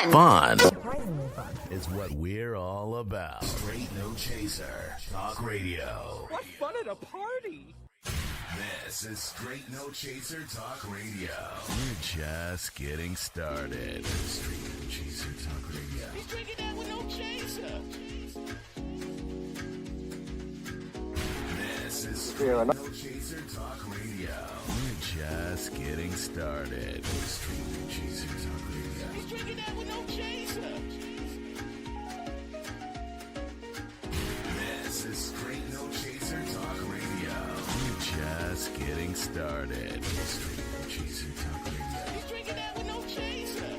fun. Fun Surprisingly fun. is what we're all about. Straight No Chaser Talk Radio. What fun at a party! This is Straight No Chaser Talk Radio. We're just getting started. Straight No Chaser Talk Radio. He's drinking that with no chaser. This is Straight No Chaser Talk Radio. We're just getting started. Straight No Chaser Talk Radio. He's drinking that with no chaser. This is Straight No Chaser Talk Radio. We're just getting started. Straight No Chaser Talk Radio. He's drinking that with no chaser.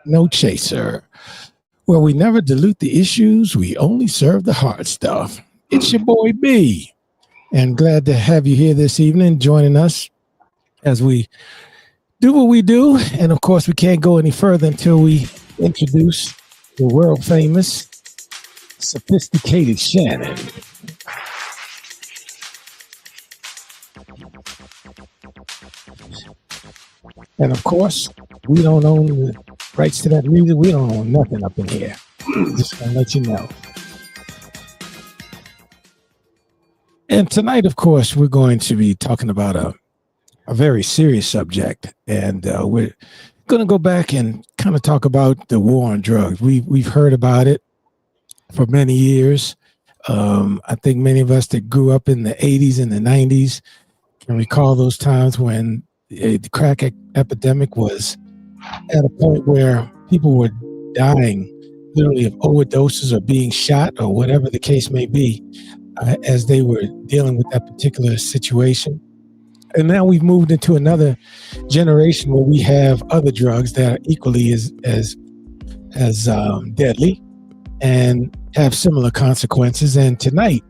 No Chaser, where we never dilute the issues, we only serve the hard stuff. It's your boy B, and glad to have you here this evening joining us as we do what we do. And of course, we can't go any further until we introduce the world famous Sophisticated Shannon. And of course, we don't own the rights to that music. We don't own nothing up in here. Just gonna let you know. And tonight, of course, we're going to be talking about a very serious subject. And we're going to go back and kind of talk about the war on drugs. We've heard about it for many years. I think many of us that grew up in the 80s and the 90s can recall those times when the crack epidemic was at a point where people were dying literally of overdoses or being shot or whatever the case may be as they were dealing with that particular situation. And now we've moved into another generation where we have other drugs that are equally as deadly and have similar consequences. And tonight,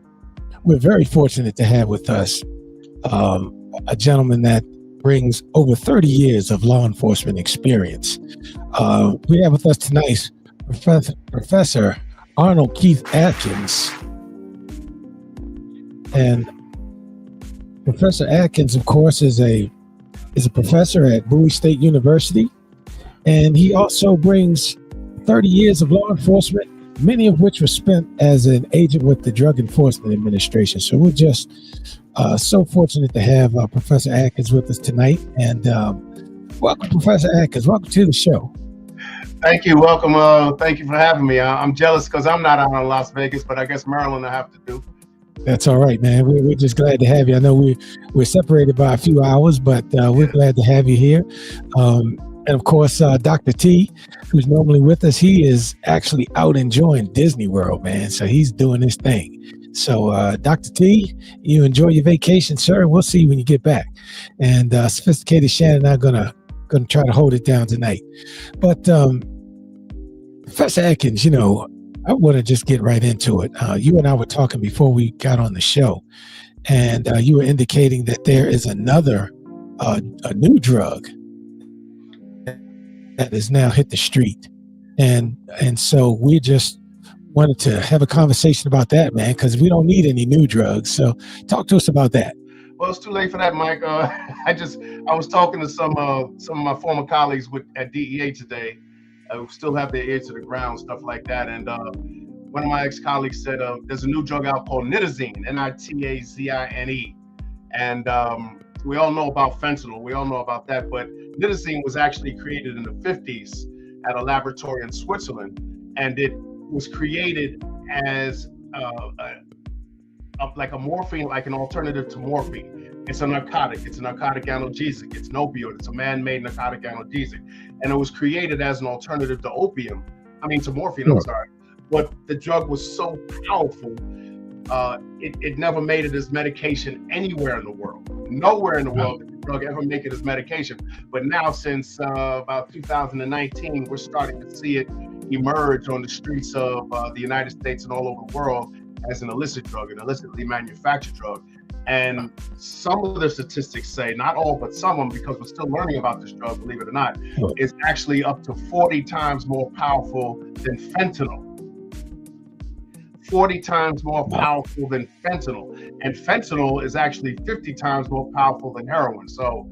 we're very fortunate to have with us a gentleman that brings over 30 years of law enforcement experience. We have with us tonight Professor Arnold Keith Atkins. And Professor Atkins, of course, is a professor at Bowie State University. And he also brings 30 years of law enforcement, many of which were spent as an agent with the Drug Enforcement Administration. So we're just so fortunate to have Professor Atkins with us tonight. And welcome, Professor Atkins. Welcome to the show. Thank you. Welcome. Thank you for having me. I'm jealous because I'm not out in Las Vegas, but I guess Maryland I have to do. That's all right, man. We're just glad to have you. I know we're separated by a few hours, but we're glad to have you here. And of course, Dr. T, who's normally with us, he is actually out enjoying Disney World, man. So he's doing his thing. So, Dr. T, you enjoy your vacation, sir. We'll see you when you get back. And Sophisticated Shannon and I are gonna try to hold it down tonight. But Professor Atkins, I want to just get right into it. You and I were talking before we got on the show, and you were indicating that there is a new drug that has now hit the street. And so we just wanted to have a conversation about that, man, because we don't need any new drugs. So talk to us about that. Well, it's too late for that, Mike. I was talking to some of my former colleagues at DEA today who still have their ear to the ground, stuff like that. And one of my ex-colleagues said there's a new drug out called nitazene, Nitazine. And we all know about fentanyl. We all know about that. But nitazene was actually created in the 50s at a laboratory in Switzerland. And it was created as like a morphine, like an alternative to morphine. It's a narcotic. It's a narcotic analgesic. It's an opioid. It's a man-made narcotic analgesic. And it was created as an alternative to morphine, I'm sorry. But the drug was so powerful, it never made it as medication anywhere in the world. Nowhere in the world did the drug ever make it as medication. But now, since about 2019, we're starting to see it emerge on the streets of the United States and all over the world as an illicit drug, an illicitly manufactured drug. And some of the statistics say, not all, but some of them, because we're still learning about this drug, believe it or not, is actually up to 40 times more powerful than fentanyl. 40 times more powerful than fentanyl. And fentanyl is actually 50 times more powerful than heroin. So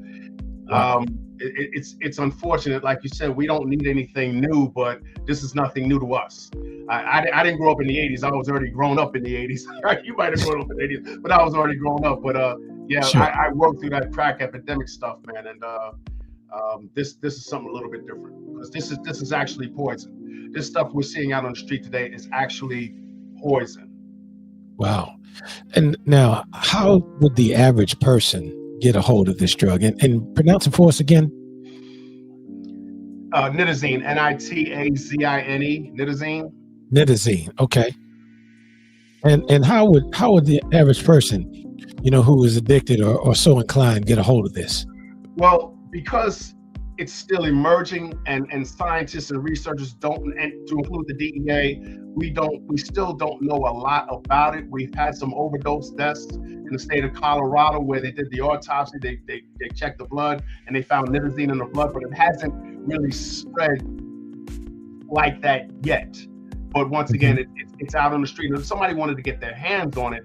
it's unfortunate. Like you said, we don't need anything new, but this is nothing new to us. I didn't grow up in the 80s. I was already grown up in the 80s. You might have grown up in the 80s, but I was already grown up. But sure. I worked through that crack epidemic stuff, man. And this is something a little bit different, because this is actually poison. This stuff we're seeing out on the street today is actually poison. Wow. And now, how would the average person get a hold of this drug? And pronounce it for us again. Nitazene, Nitazine, Nitazene. Nitazene, okay. And how would the average person, who is addicted or so inclined, get a hold of this? Well, because it's still emerging, and scientists and researchers don't, and to include the DEA, we still don't know a lot about it. We've had some overdose deaths in the state of Colorado where they did the autopsy, they checked the blood and they found nitazene in the blood, but it hasn't really spread like that yet. But once again, it's out on the street. If somebody wanted to get their hands on it,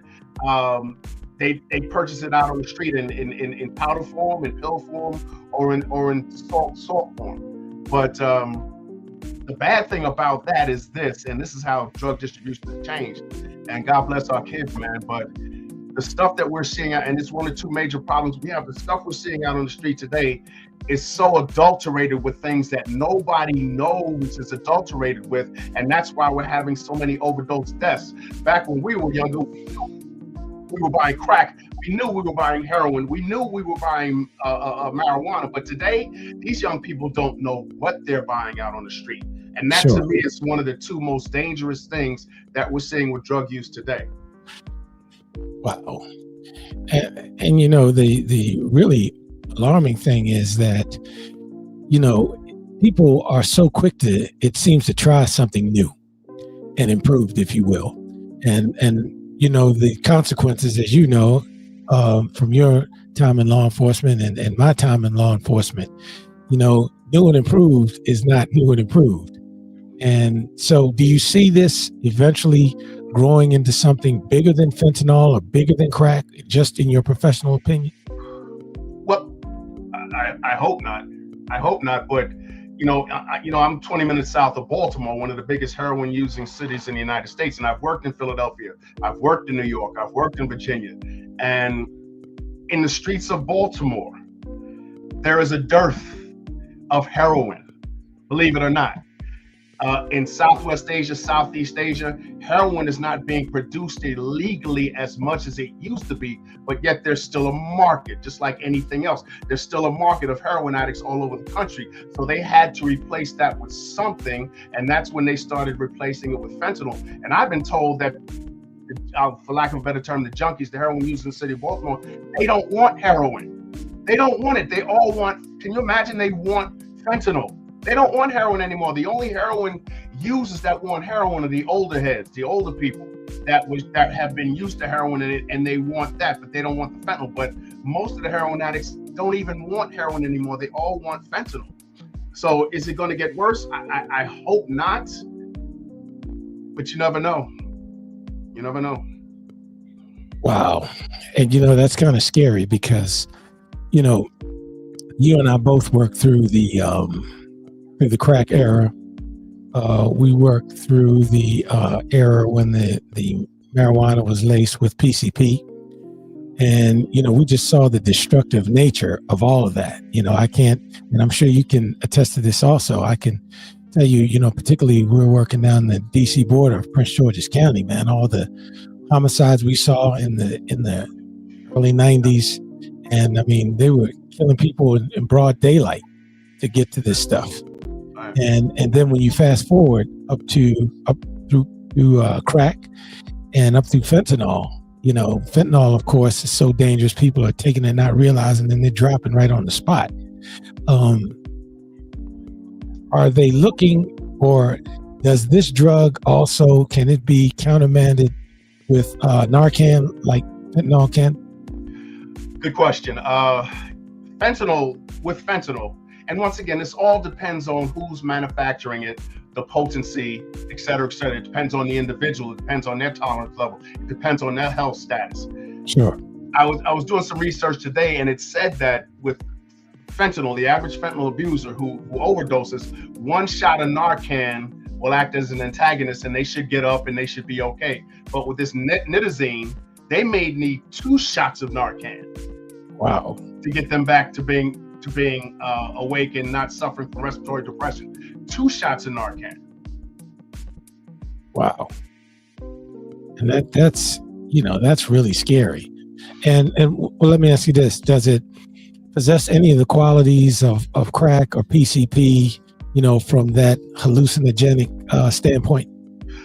they purchase it out on the street in powder form, in pill form, or in salt form. But the bad thing about that is this, and this is how drug distribution has changed. And God bless our kids, man. But the stuff that we're seeing out, and it's one of two major problems we have, the stuff we're seeing out on the street today is so adulterated with things that nobody knows is adulterated with, and that's why we're having so many overdose deaths. Back when we were younger, we were buying crack, we knew we were buying heroin, we knew we were buying marijuana, but today, these young people don't know what they're buying out on the street. And that to me is one of the two most dangerous things that we're seeing with drug use today. Wow. And the really alarming thing is that, people are so quick to, it seems, to try something new and improved, if you will. And the consequences, as from your time in law enforcement and my time in law enforcement, new and improved is not new and improved. And so do you see this eventually growing into something bigger than fentanyl or bigger than crack, just in your professional opinion? Well, I hope not. I hope not. But, I'm 20 minutes south of Baltimore, one of the biggest heroin using cities in the United States. And I've worked in Philadelphia. I've worked in New York. I've worked in Virginia. And in the streets of Baltimore, there is a dearth of heroin, believe it or not. In Southwest Asia, Southeast Asia, heroin is not being produced illegally as much as it used to be, but yet there's still a market, just like anything else. There's still a market of heroin addicts all over the country. So they had to replace that with something, and that's when they started replacing it with fentanyl. And I've been told that, for lack of a better term, the junkies, the heroin users in the city of Baltimore, they don't want heroin. They don't want it. They all want, can you imagine, they want fentanyl. They don't want heroin anymore. The only heroin users that want heroin are the older heads, the older people that have been used to heroin, and they want that, but they don't want the fentanyl. But most of the heroin addicts don't even want heroin anymore. They all want fentanyl. So is it going to get worse? I hope not, but you never know. You never know. Wow. And that's kind of scary because, you and I both worked through the crack era. We worked through the era when the marijuana was laced with PCP. And, we just saw the destructive nature of all of that. I can't, and I'm sure you can attest to this also. I can tell you, particularly we're working down the DC border of Prince George's County, man, all the homicides we saw in the early 90s. And I mean, they were killing people in broad daylight to get to this stuff. And then when you fast forward up through crack and up through fentanyl, fentanyl, of course, is so dangerous. People are taking it, not realizing, and they're dropping right on the spot. Are they looking, or does this drug also, can it be countermanded with Narcan like fentanyl can? Good question. Fentanyl, and once again, this all depends on who's manufacturing it, the potency, et cetera, et cetera. It depends on the individual. It depends on their tolerance level. It depends on their health status. Sure. I was doing some research today, and it said that with fentanyl, the average fentanyl abuser who overdoses, one shot of Narcan will act as an antagonist, and they should get up and they should be okay. But with this nitazene, they may need 2 shots of Narcan. Wow. To get them back to being awake and not suffering from respiratory depression. 2 shots of Narcan. Wow. And that's really scary. And well, let me ask you this: does it possess any of the qualities of crack or PCP? From that hallucinogenic standpoint.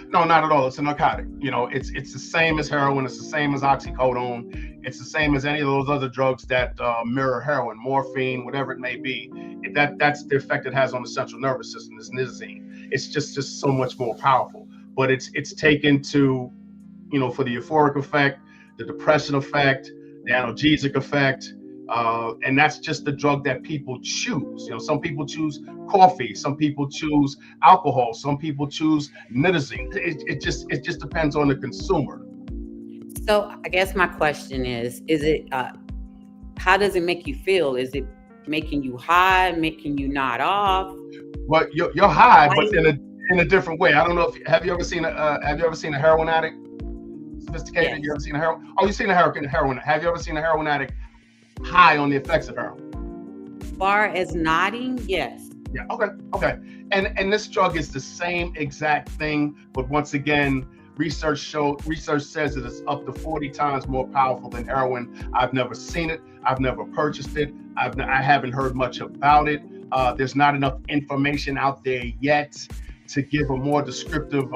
No, not at all. It's a narcotic. It's the same as heroin. It's the same as oxycodone. It's the same as any of those other drugs that mirror heroin, morphine, whatever it may be. That's the effect it has on the central nervous system. This nitazene. It's just so much more powerful. But it's taken to, for the euphoric effect, the depression effect, the analgesic effect. And that's just the drug that people choose. Some people choose coffee, some people choose alcohol, some people choose nitazene. It just depends on the consumer. So I guess my question is it how does it make you feel? Is it making you high, making you nod off? Well, you're high, but in a different way. I don't know if have you ever seen a heroin addict? Sophisticated. Yes. You ever seen a heroin? Oh, you've seen a heroin. Have you ever seen a heroin addict high on the effects of heroin? Far as nodding, yes. Yeah. Okay. And this drug is the same exact thing, but once again, research says it is up to 40 times more powerful than heroin. I've never seen it. I've never purchased it. I haven't heard much about it. There's not enough information out there yet to give a more descriptive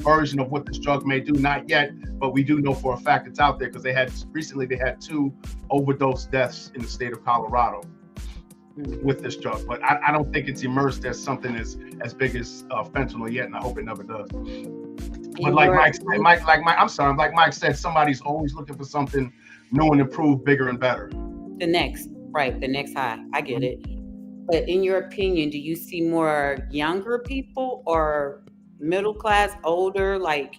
version of what this drug may do. Not yet, but we do know for a fact it's out there because they had 2 overdose deaths in the state of Colorado with this drug. But I don't think it's emerged as something as big as fentanyl yet, and I hope it never does. But like Mike said, somebody's always looking for something new and improved, bigger and better. The next high. I get it. But in your opinion, do you see more younger people or middle class, older, like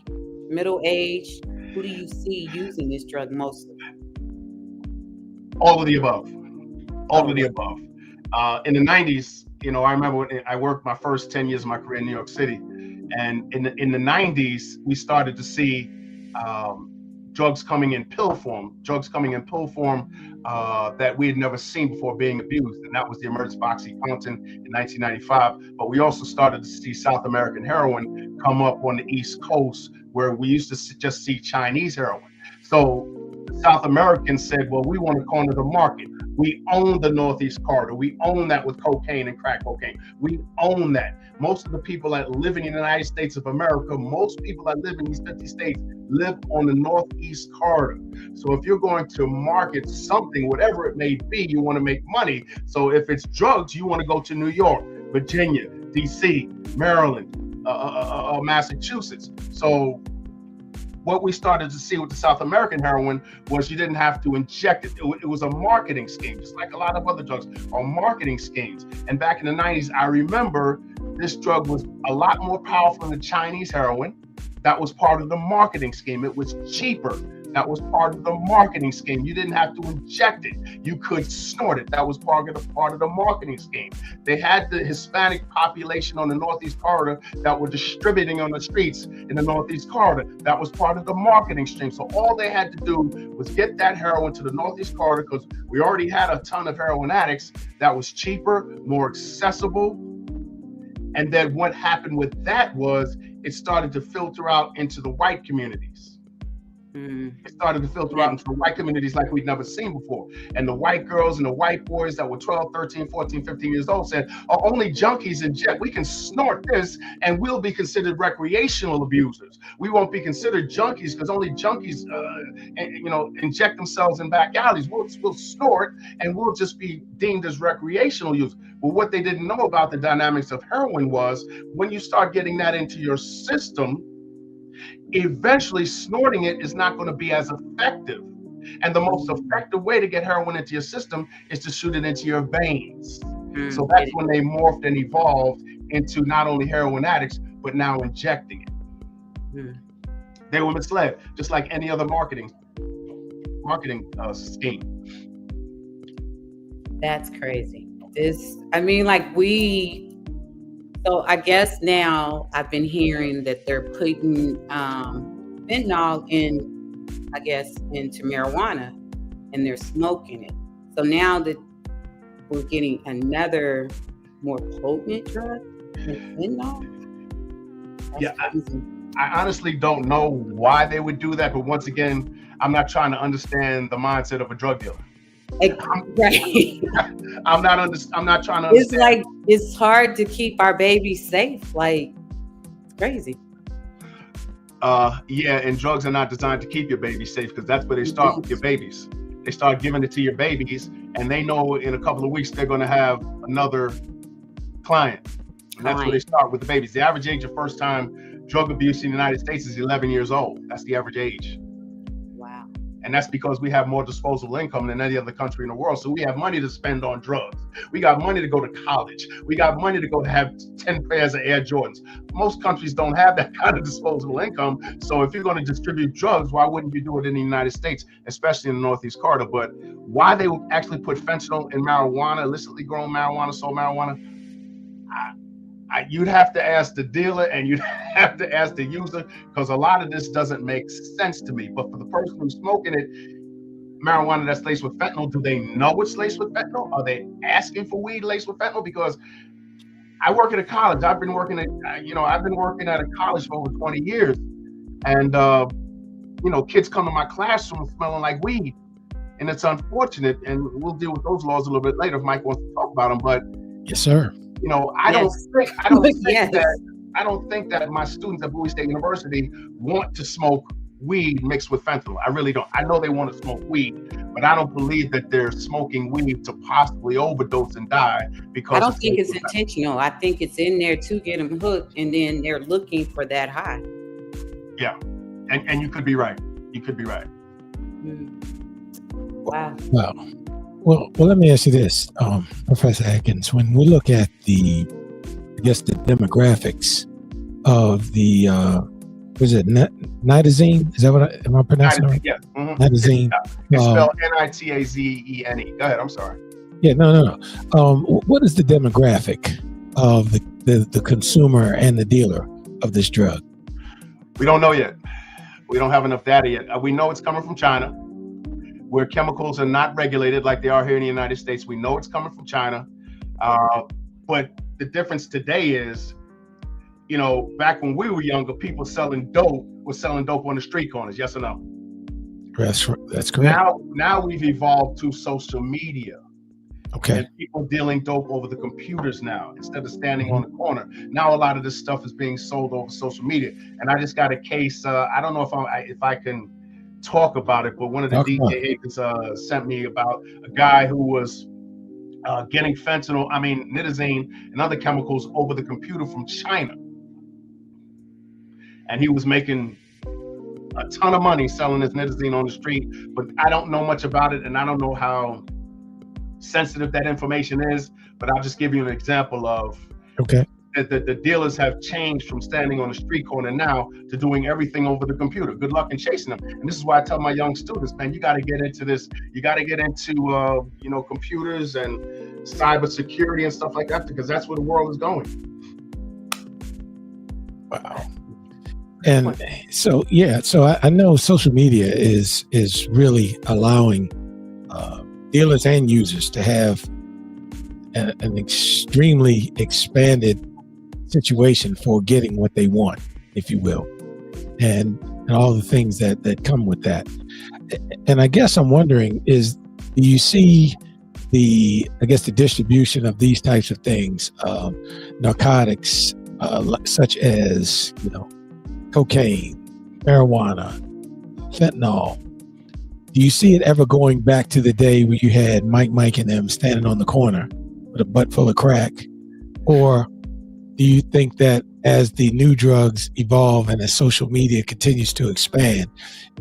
middle age? Who do you see using this drug mostly? All of the above. All of the above. In the 90s, I remember when I worked my first 10 years of my career in New York City. And in the 90s, we started to see drugs coming in pill form that we had never seen before being abused. And that was the emergence of OxyContin in 1995. But we also started to see South American heroin come up on the East Coast, where we used to just see Chinese heroin. So South Americans said, well, we want to corner the market. We own the Northeast Corridor. We own that with cocaine and crack cocaine. We own that. Most of the people that live in the United States of America, most people that live in these 50 states live on the Northeast Corridor. So if you're going to market something, whatever it may be, you want to make money. So if it's drugs, you want to go to New York, Virginia, DC, Maryland, Massachusetts. So what we started to see with the South American heroin was you didn't have to inject it. It was a marketing scheme, just like a lot of other drugs are marketing schemes. And back in the 90s, I remember this drug was a lot more powerful than the Chinese heroin. That was part of the marketing scheme. It was cheaper. That was part of the marketing scheme. You didn't have to inject it. You could snort it. That was part of the marketing scheme. They had the Hispanic population on the Northeast Corridor that were distributing on the streets in the Northeast Corridor. That was part of the marketing stream. So all they had to do was get that heroin to the Northeast Corridor, because we already had a ton of heroin addicts. That was cheaper, more accessible. And then what happened with that was it started to filter out into the white communities. It started to filter out into the white communities like we'd never seen before. And the white girls and the white boys that were 12, 13, 14, 15 years old said, oh, only junkies and jet, we can snort this and we'll be considered recreational abusers. We won't be considered junkies because only junkies, inject themselves in back alleys. We'll snort and we'll just be deemed as recreational use. But what they didn't know about the dynamics of heroin was when you start getting that into your system, eventually snorting it is not going to be as effective And the most effective way to get heroin into your system is to shoot it into your veins. Mm, So that's when they morphed and evolved into not only heroin addicts, but now injecting it. Mm. They were misled, just like any other marketing scheme. That's crazy. So I guess now I've been hearing that they're putting fentanyl into marijuana, and they're smoking it. So now that we're getting another more potent drug than fentanyl. Yeah, I honestly don't know why they would do that, but once again, I'm not trying to understand the mindset of a drug dealer. Right. I'm not trying to understand. It's like it's hard to keep our babies safe. Like, it's crazy. Yeah, and drugs are not designed to keep your babies safe, because that's where they start with your babies. They start giving it to your babies, and they know in a couple of weeks they're going to have another client. And that's where they start with the babies. The average age of first time drug abuse in the United States is 11 years old. That's the average age. Wow. And that's because we have more disposable income than any other country in the world. So we have money to spend on drugs. We got money to go to college. We got money to go to have 10 pairs of Air Jordans. Most countries don't have that kind of disposable income. So if you're going to distribute drugs, why wouldn't you do it in the United States, especially in the Northeast Corridor? But why they would actually put fentanyl in marijuana, illicitly grown marijuana, sold marijuana, you'd have to ask the dealer and you'd have to ask the user, because a lot of this doesn't make sense to me. But for the person who's smoking it, marijuana that's laced with fentanyl, do they know it's laced with fentanyl? Are they asking for weed laced with fentanyl? Because I work at a college. I've been working at a college for over 20 years. And, kids come to my classroom smelling like weed. And it's unfortunate. And we'll deal with those laws a little bit later if Mike wants to talk about them. But yes, sir. I don't think that my students at Bowie State University want to smoke weed mixed with fentanyl. I really don't. I know they want to smoke weed, but I don't believe that they're smoking weed to possibly overdose and die. Because I don't think it's intentional. I think it's in there to get them hooked, and then they're looking for that high. Yeah, and you could be right. You could be right. Wow. Wow. Well, let me ask you this, Professor Atkins. When we look at the demographics of the, nitazeene? Is that am I pronouncing it right? Yeah. Mm-hmm. Nitazeene. It's spelled Nitazene. Go ahead. I'm sorry. Yeah, no. What is the demographic of the consumer and the dealer of this drug? We don't know yet. We don't have enough data yet. We know it's coming from China, where chemicals are not regulated like they are here in the United States. We know it's coming from China. But the difference today is, back when we were younger, people selling dope was selling dope on the street corners. Yes or no? That's correct. Now we've evolved to social media. Okay. And people dealing dope over the computers now, instead of standing on the corner. Now a lot of this stuff is being sold over social media. And I just got a case. I don't know if I can talk about it, but one of the DJ agents sent me about a guy who was getting nitazeene and other chemicals over the computer from China, and he was making a ton of money selling this nitazeene on the street. But I don't know much about it, and I don't know how sensitive that information is, but I'll just give you an example of the dealers have changed from standing on the street corner now to doing everything over the computer. Good luck in chasing them. And this is why I tell my young students, man, you got to get into this. You got to get into, computers and cybersecurity and stuff like that, because that's where the world is going. Wow. And so I know social media is really allowing dealers and users to have an extremely expanded situation for getting what they want, if you will, and all the things that come with that. And I guess I'm wondering, do you see the distribution of these types of things, narcotics, such as cocaine, marijuana, fentanyl? Do you see it ever going back to the day where you had Mike and them standing on the corner with a butt full of crack? Or do you think that as the new drugs evolve and as social media continues to expand,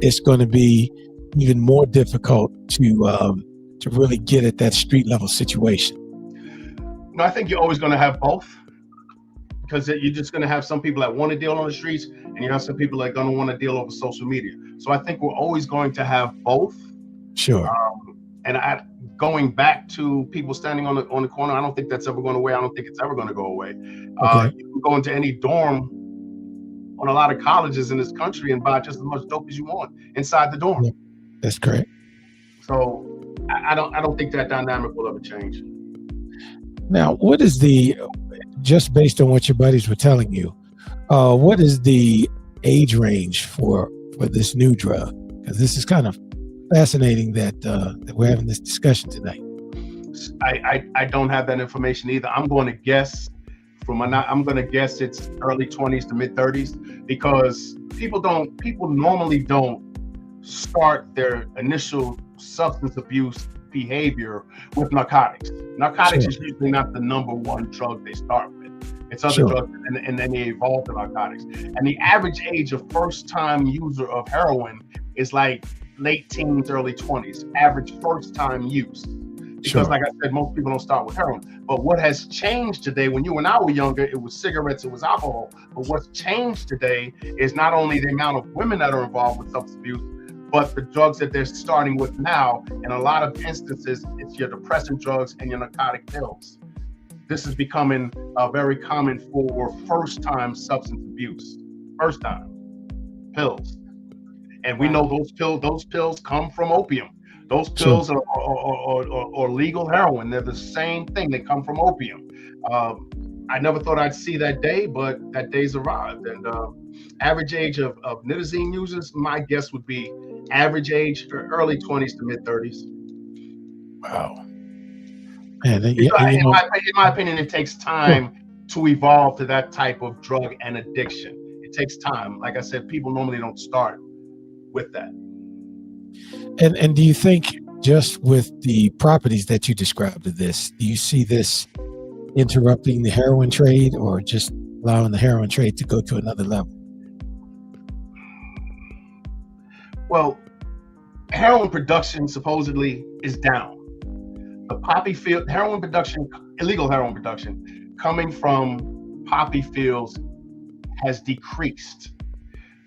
it's going to be even more difficult to really get at that street level situation? No, I think you're always going to have both, because you're just going to have some people that want to deal on the streets, and you have some people that are going to want to deal over social media. So I think we're always going to have both. Sure. And going back to people standing on the corner, I don't think that's ever going away. I don't think it's ever going to go away. Okay. You can go into any dorm on a lot of colleges in this country and buy just as much dope as you want inside the dorm. Yeah, that's correct. So I don't think that dynamic will ever change. Now, what is just based on what your buddies were telling you, what is the age range for this new drug? Because this is kind of fascinating that we're having this discussion tonight. I don't have that information either. I'm going to guess it's early 20s to mid 30s, because people normally don't start their initial substance abuse behavior with narcotics. Narcotics Sure. is usually not the number one drug they start with. It's other Sure. drugs, and then they evolve to narcotics. And the average age of first-time user of heroin is like late teens, early 20s. Average first-time use. Because Sure. like I said, most people don't start with heroin. But what has changed today, when you and I were younger, it was cigarettes, it was alcohol. But what's changed today is not only the amount of women that are involved with substance abuse, but the drugs that they're starting with now. In a lot of instances, it's your depressant drugs and your narcotic pills. This is becoming very common for first-time substance abuse. First-time pills. And we know those pills come from opium. Those pills are legal heroin. They're the same thing. They come from opium. I never thought I'd see that day, but that day's arrived. And average age of nitazene users, my guess would be average age early 20s to mid 30s. Wow. Man, In my opinion, it takes time to evolve to that type of drug and addiction. It takes time. Like I said, people normally don't start with that. And do you think, just with the properties that you described of this, do you see this interrupting the heroin trade, or just allowing the heroin trade to go to another level? Well, heroin production supposedly is down. The poppy field heroin production, illegal heroin production coming from poppy fields has decreased.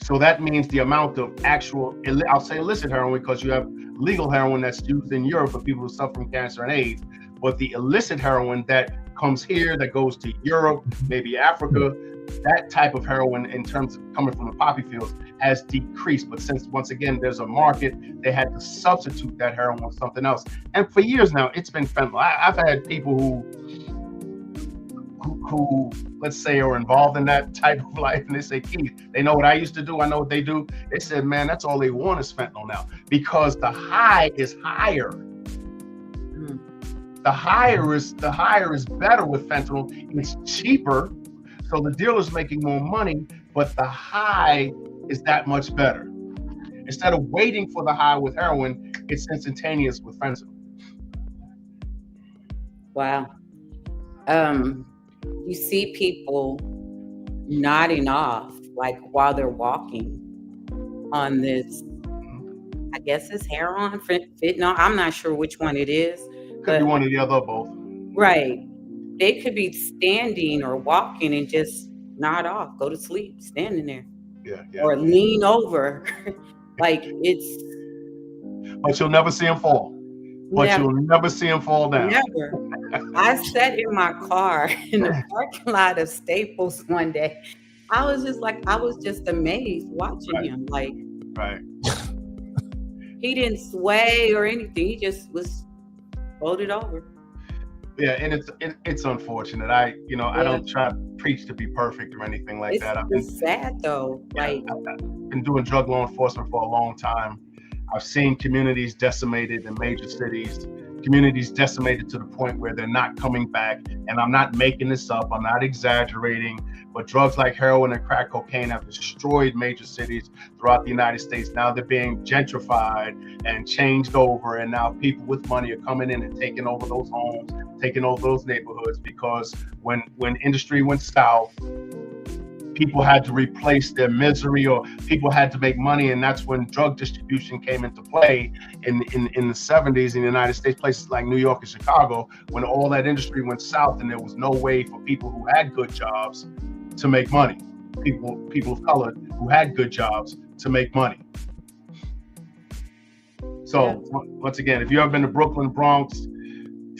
So that means the amount of actual, I'll say illicit heroin, because you have legal heroin that's used in Europe for people who suffer from cancer and AIDS, but the illicit heroin that comes here, that goes to Europe, maybe Africa, that type of heroin, in terms of coming from the poppy fields, has decreased. But since, once again, there's a market, they had to substitute that heroin with something else. And for years now, it's been fentanyl. I've had people who let's say are involved in that type of life, and they say, Keith, they know what I used to do, I know what they do. They said, man, that's all they want is fentanyl now, because the high is higher. The higher is better with fentanyl. It's cheaper, so the dealer's making more money, but the high is that much better. Instead of waiting for the high with heroin, it's instantaneous with fentanyl. Wow. You see people nodding off, like while they're walking on this, I guess it's heroin, fentanyl. I'm not sure which one it is. Could be one or the other, or both. Right. They could be standing or walking and just nod off, go to sleep, standing there. Yeah. Or lean over. Like it's. But you'll never see them fall. You'll never see them fall down. Never. I sat in my car in the parking lot of Staples one day. I was just amazed watching him. Like, right. He didn't sway or anything. He just was folded over. Yeah, and it's unfortunate. I don't try to preach to be perfect or anything like that. It's sad though. Like, I've been doing drug law enforcement for a long time. I've seen communities decimated in major cities, communities decimated to the point where they're not coming back. And I'm not making this up, I'm not exaggerating, but drugs like heroin and crack cocaine have destroyed major cities throughout the United States. Now they're being gentrified and changed over, and now people with money are coming in and taking over those homes, taking over those neighborhoods, because when industry went south, people had to replace their misery, or people had to make money, and that's when drug distribution came into play in the 70s in the United States, places like New York and Chicago, when all that industry went south and there was no way for people who had good jobs to make money. People of color who had good jobs to make money. So once again, if you ever been to Brooklyn, Bronx,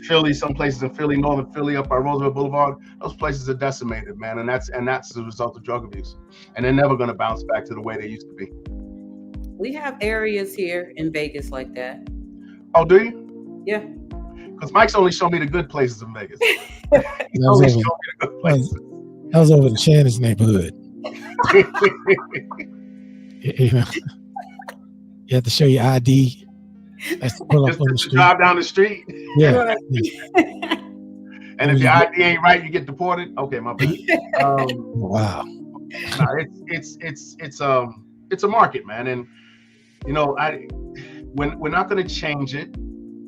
Philly, some places in Philly, Northern Philly, up by Roosevelt Boulevard, those places are decimated, man, and that's the result of drug abuse, and they're never going to bounce back to the way they used to be. We have areas here in Vegas like that. Oh, do you? Yeah. Because Mike's only showed me the good places in Vegas. That was over in Shannon's neighborhood. You know, you have to show your ID. That's to pull up on the Just street. drive down the street. Yeah. And if your ID ain't right, you get deported. Okay, my bad. Wow. Nah, it's a market, man, and you know, we're not going to change it.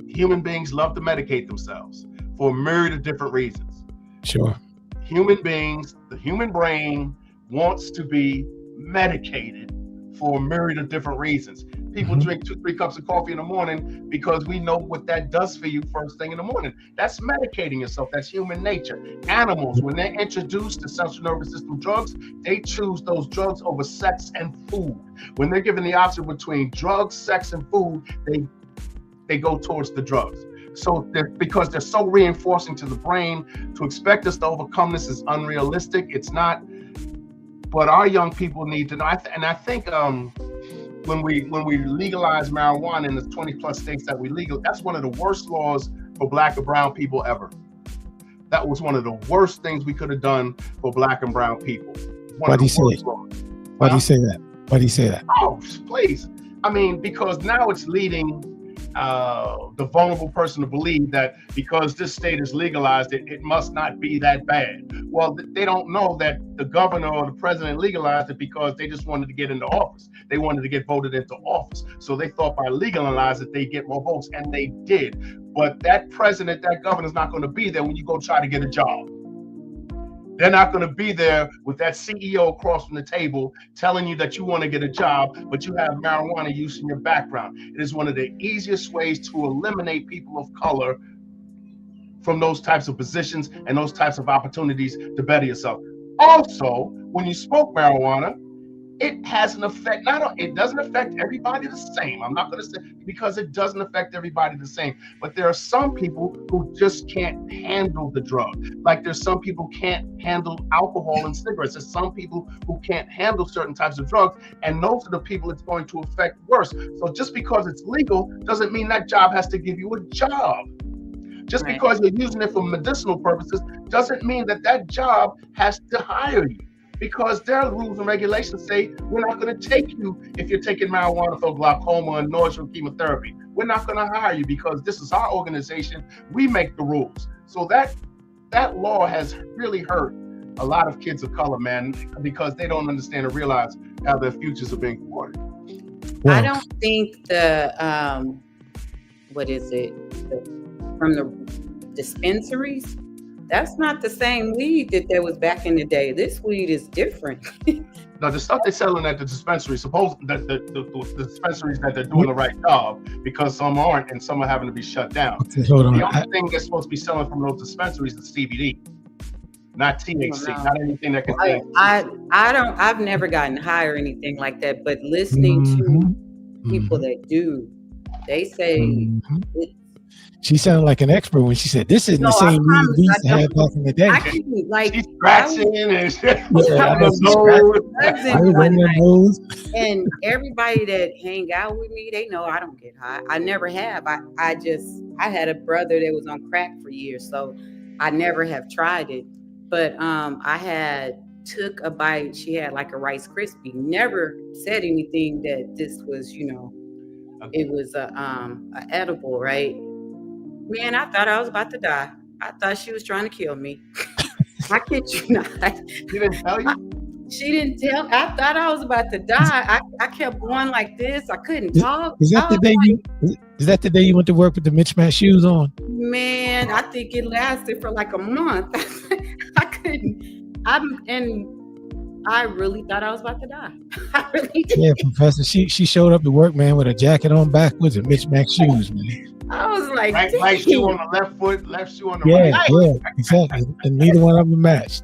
Human beings love to medicate themselves for a myriad of different reasons. Sure. Human beings, the human brain wants to be medicated for a myriad of different reasons. People drink 2-3 cups of coffee in the morning because we know what that does for you first thing in the morning. That's medicating yourself. That's human nature. Animals, when they're introduced to central nervous system drugs, they choose those drugs over sex and food. When they're given the option between drugs, sex, and food, they go towards the drugs. So because they're so reinforcing to the brain, to expect us to overcome this is unrealistic. It's not. But our young people need to know. And I think when we legalize marijuana in the 20 plus states that we legal, that's one of the worst laws for Black and brown people ever. That was one of the worst things we could have done for Black and brown people. Why do you say it? Why do you say that? Why do you say that? Oh, please. I mean, because now it's leading the vulnerable person to believe that because this state is legalized, it must not be that bad. Well, they don't know that the governor or the president legalized it because they just wanted to get into office. They wanted to get voted into office. So they thought by legalizing it, they get more votes, and they did. But that president, that governor's not going to be there when you go try to get a job. They're not going to be there with that CEO across from the table telling you that you want to get a job, but you have marijuana use in your background. It is one of the easiest ways to eliminate people of color from those types of positions and those types of opportunities to better yourself. Also, when you smoke marijuana, it has an effect. It doesn't affect everybody the same. I'm not going to say because it doesn't affect everybody the same. But there are some people who just can't handle the drug. Like there's some people can't handle alcohol and cigarettes. There's some people who can't handle certain types of drugs, and those are the people it's going to affect worse. So just because it's legal doesn't mean that job has to give you a job. Just because you're using it for medicinal purposes doesn't mean that job has to hire you. Because their rules and regulations say we're not going to take you if you're taking marijuana for glaucoma and nausea and chemotherapy. We're not going to hire you because this is our organization. We make the rules. So that law has really hurt a lot of kids of color, man, because they don't understand or realize how their futures are being thwarted. I don't think from the dispensaries, that's not the same weed that there was back in the day. This weed is different. No, the stuff they're selling at the dispensary, suppose that the dispensaries that they're doing the right job, because some aren't and some are having to be shut down. Okay, hold on. The only thing they're supposed to be selling from those dispensaries is CBD, not THC, not anything that can. I've never gotten high or anything like that, but listening to people that do, they say she sounded like an expert when she said, "This isn't the same weed we used to have back in the day." I can, like, she's scratching and and everybody that hang out with me, they know I don't get high. I never have. I had a brother that was on crack for years, so I never have tried it. But I took a bite. She had like a Rice Krispie. Never said anything that this was, it was a edible, right? Man, I thought I was about to die. I thought she was trying to kill me. I kid you not. She didn't tell you? She didn't tell. I thought I was about to die. I kept going like this. I couldn't talk. Is that the day you went to work with the mismatched shoes on? Man, I think it lasted for like a month. I couldn't. And I really thought I was about to die. I really did. Yeah, Professor. She showed up to work, man, with a jacket on backwards and mismatched shoes, man. I was like, Right shoe on dang. the left foot, left shoe on the Yeah, right. yeah, exactly. And neither one of them matched.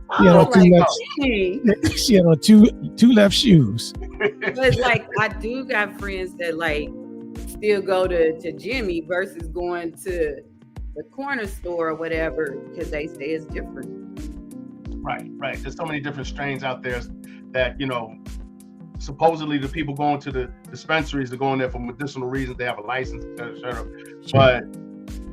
I Yeah, was two like, left. dang. She had on two left shoes. But like, I do got friends that like still go to Jimmy versus going to the corner store or whatever because they say it's different. Right. There's so many different strains out there that, supposedly the people going to the dispensaries are going there for medicinal reasons. They have a license, et cetera. But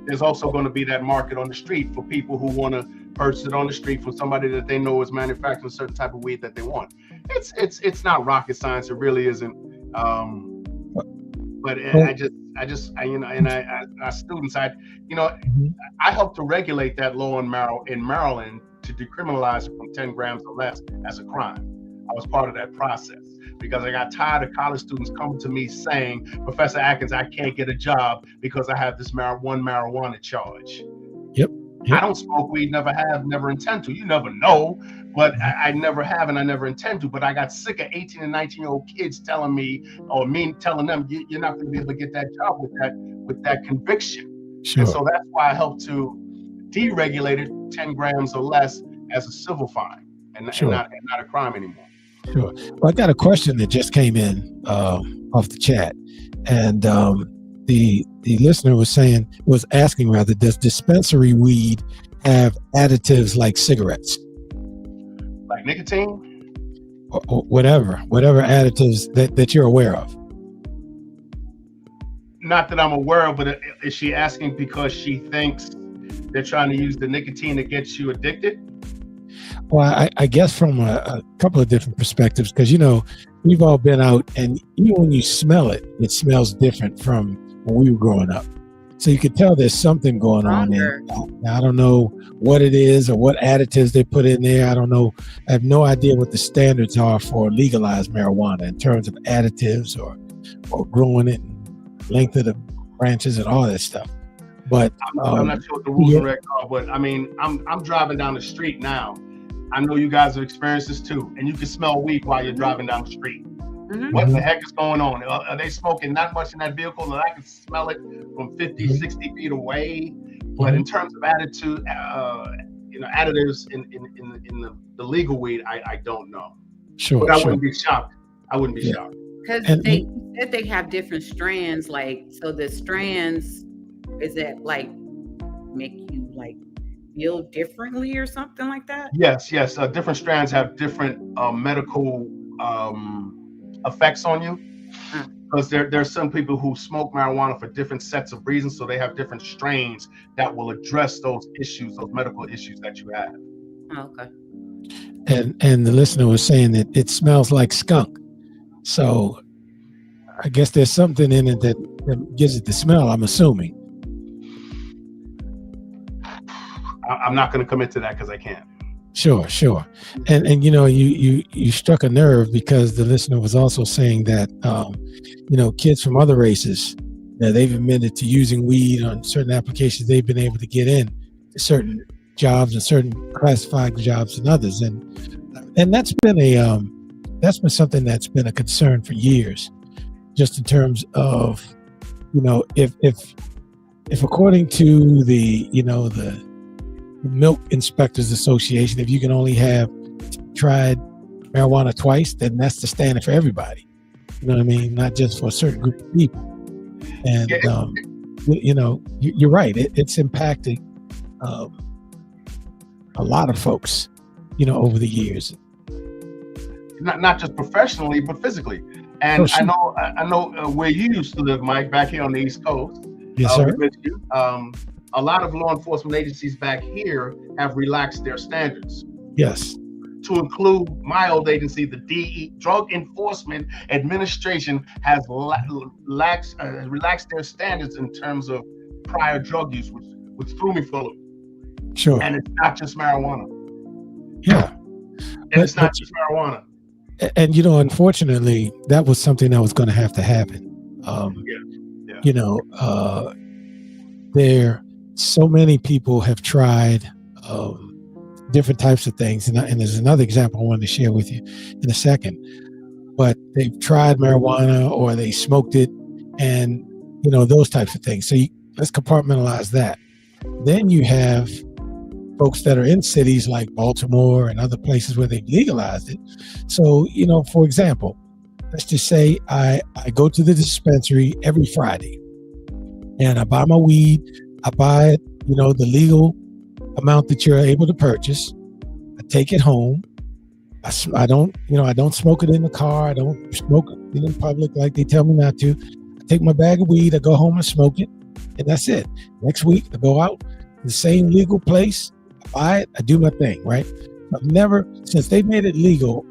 there's also going to be that market on the street for people who want to purchase it on the street for somebody that they know is manufacturing a certain type of weed that they want. It's not rocket science. It really isn't. But our students, I helped to regulate that law in Maryland to decriminalize it from 10 grams or less as a crime. I was part of that process because I got tired of college students coming to me saying, Professor Atkins, I can't get a job because I have this marijuana charge. Yep. I don't smoke weed, never have, never intend to. You never know, but I never have and I never intend to. But I got sick of 18 and 19-year-old kids telling me, or me telling them, you're not going to be able to get that job with that conviction. Sure. And so that's why I helped to deregulate it 10 grams or less as a civil fine and not a crime anymore. Sure. Well, I got a question that just came in off the chat, and the listener was asking, does dispensary weed have additives like cigarettes, like nicotine, or whatever additives that you're aware of? Not that I'm aware of, but is she asking because she thinks they're trying to use the nicotine to get you addicted? Well, I guess from a couple of different perspectives, because we've all been out, and even when you smell it, it smells different from when we were growing up. So you could tell there's something going on there. Now, I don't know what it is or what additives they put in there. I don't know. I have no idea what the standards are for legalized marijuana in terms of additives or growing it, and length of the branches and all that stuff. But I'm not sure what the rules and regs are, but I mean, I'm driving down the street now. I know you guys have experienced this too, and you can smell weed while you're driving down the street. Mm-hmm. What the heck is going on? Are they smoking that much in that vehicle that I can smell it from 50, 60 feet away? But in terms of additives in the legal weed, I don't know. Sure. But I wouldn't be shocked. Shocked. Because they said they have different strands, so the strands, is that make you feel differently or something like that? Yes. Different strands have different medical effects on you, because there's some people who smoke marijuana for different sets of reasons, so they have different strains that will address those issues, those medical issues that you have. Okay. And the listener was saying that it smells like skunk, so I guess there's something in it that gives it the smell, I'm assuming. I'm not going to commit to that because I can't. Sure. And you struck a nerve, because the listener was also saying that kids from other races, that they've admitted to using weed on certain applications, they've been able to get in to certain jobs and certain classified jobs and others, and that's been something that's been a concern for years, just in terms of if according to the Milk Inspectors Association, if you can only have tried marijuana twice, then that's the standard for everybody. You know what I mean? Not just for a certain group of people. And you're right. It's impacted a lot of folks, over the years. Not just professionally, but physically. And sure. I know where you used to live, Mike, back here on the East Coast. Yes, sir. A lot of law enforcement agencies back here have relaxed their standards. Yes. To include my old agency, the Drug Enforcement Administration, has relaxed their standards in terms of prior drug use, which threw me for a loop. Sure. And it's not just marijuana. Yeah. And it's not just marijuana. And unfortunately, that was something that was going to have to happen. So many people have tried different types of things. And there's another example I wanted to share with you in a second. But they've tried marijuana or they smoked it, and those types of things. So let's compartmentalize that. Then you have folks that are in cities like Baltimore and other places where they've legalized it. So, for example, let's just say I go to the dispensary every Friday and I buy my weed. I buy it, the legal amount that you're able to purchase. I take it home. I don't smoke it in the car. I don't smoke it in public like they tell me not to. I take my bag of weed, I go home and smoke it, and that's it. Next week, I go out to the same legal place, I buy it, I do my thing, right? I've never, since they made it legal,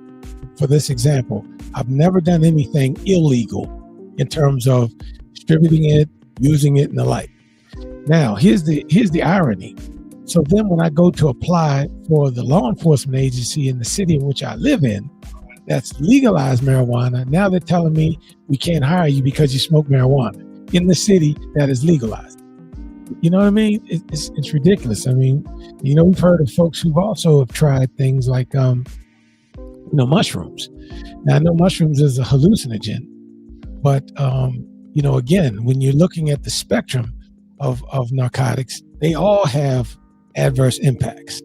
for this example, I've never done anything illegal in terms of distributing it, using it, and the like. Now, here's the irony. So then when I go to apply for the law enforcement agency in the city in which I live in, that's legalized marijuana, now they're telling me we can't hire you because you smoke marijuana in the city that is legalized. You know what I mean? It's ridiculous. I mean, we've heard of folks who've also have tried things like, mushrooms. Now I know mushrooms is a hallucinogen, but, again, when you're looking at the spectrum of narcotics, they all have adverse impacts.